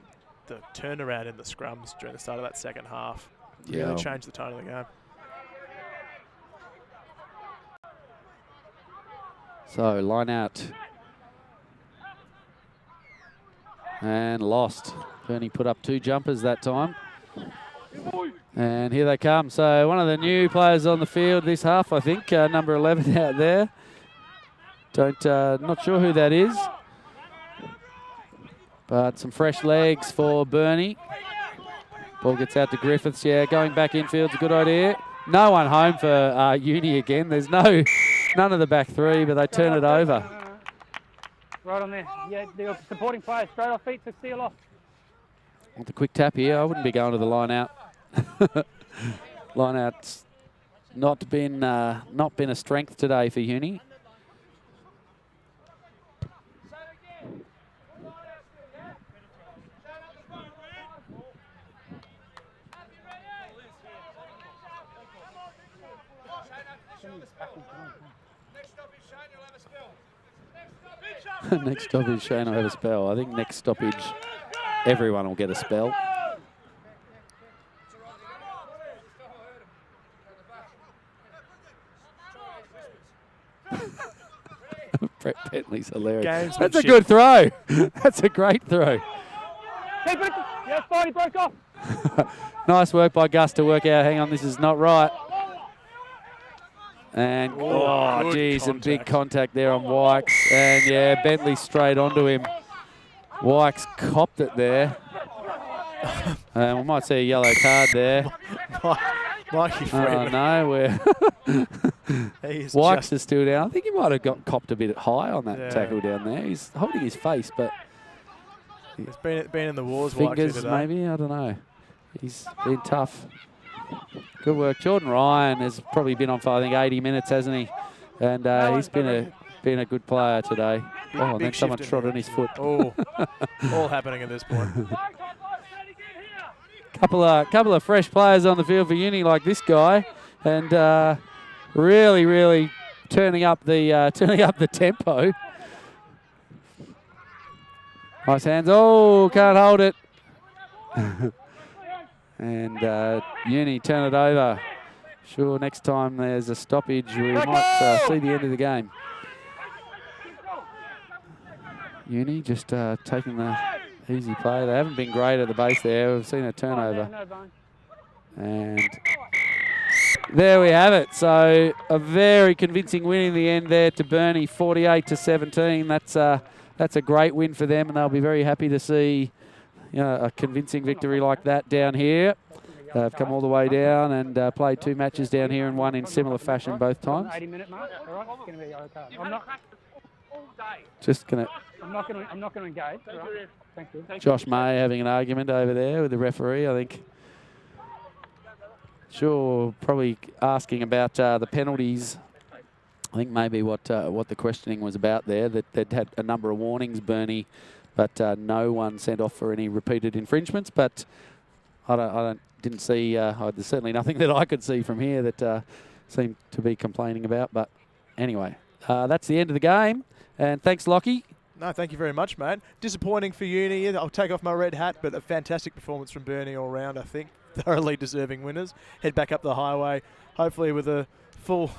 the turnaround in the scrums during the start of that second half. Yeah. Really changed the tone of the game. So line out. And lost. Burnie put up 2 jumpers that time. And here they come. So one of the new players on the field this half, I think, number 11 out there. Not sure who that is. But some fresh legs for Burnie. Ball gets out to Griffiths. Yeah, going back infield's a good idea. No one home for Uni again. There's none of the back 3, but they turn it over. Right on there. Yeah, the supporting players straight off feet to seal off. Want the quick tap here. I wouldn't be going to the line out. Line out's not been a strength today for Uni. Next stoppage, Shane will have a spell. I think next stoppage, everyone will get a spell. Brett Bentley's hilarious. That's a good throw. That's a great throw. Keep it. Yes, fine, he broke off. Nice work by Gus to work out, hang on, this is not right. And, oh, geez, some big contact there on Wykes. And, yeah, Bentley straight onto him. Wykes copped it there. And we might see a yellow card there. Mikey Freeman. Oh, no, Wykes is still down. I think he might have got copped a bit high on that tackle down there. He's holding his face, but... He's been in the wars, fingers, maybe, I don't know. He's been tough. Good work. Jordan Ryan has probably been on for, I think, 80 minutes, hasn't he? And he's been a good player today. Oh, and then someone trod on his foot. Oh, all happening at this point. Couple of fresh players on the field for Uni like this guy, and really turning up the tempo. Nice hands. Oh, can't hold it. And Uni turn it over. Sure, next time there's a stoppage, we might see the end of the game. Uni just taking the easy play. They haven't been great at the base there. We've seen a turnover. And there we have it. So a very convincing win in the end there to Burnie, 48-17. That's a great win for them, and they'll be very happy to see a convincing victory like that down here. They've come all the way down and played 2 matches down here and won in similar fashion both times. 80-minute mark. All right, it's going to be okay. I'm not going to engage. All right. Thank you. Josh May having an argument over there with the referee, I think. Sure, probably asking about the penalties. I think maybe what the questioning was about there, that they'd had a number of warnings, Burnie, but no one sent off for any repeated infringements. But I didn't see, there's certainly nothing that I could see from here that seemed to be complaining about. But anyway, that's the end of the game. And thanks, Lockie. No, thank you very much, mate. Disappointing for Uni. I'll take off my red hat, but a fantastic performance from Burnie all round, I think. Thoroughly deserving winners. Head back up the highway, hopefully with a full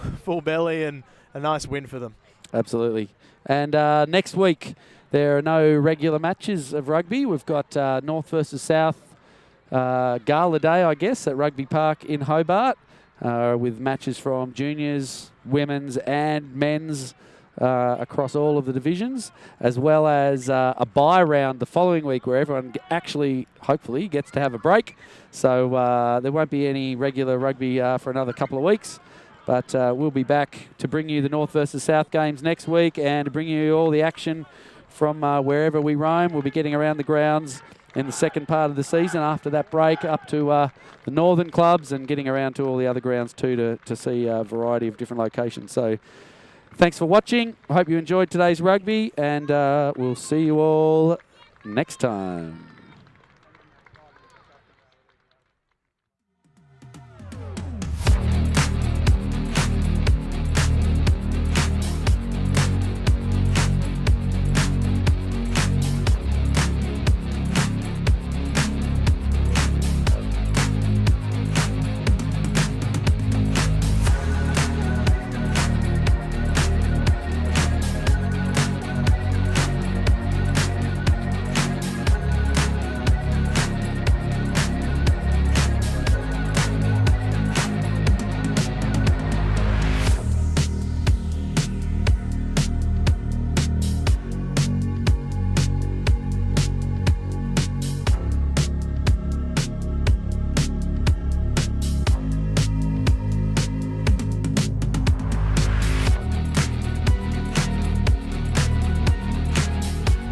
belly and a nice win for them. Absolutely. And next week, there are no regular matches of rugby. We've got North versus South Gala Day, I guess, at Rugby Park in Hobart, with matches from juniors, women's and men's across all of the divisions, as well as a bye round the following week where everyone actually, hopefully, gets to have a break. So there won't be any regular rugby for another couple of weeks. But we'll be back to bring you the North versus South games next week and to bring you all the action from wherever we roam. We'll be getting around the grounds in the second part of the season after that break up to the northern clubs and getting around to all the other grounds too to see a variety of different locations. So thanks for watching. I hope you enjoyed today's rugby, and we'll see you all next time.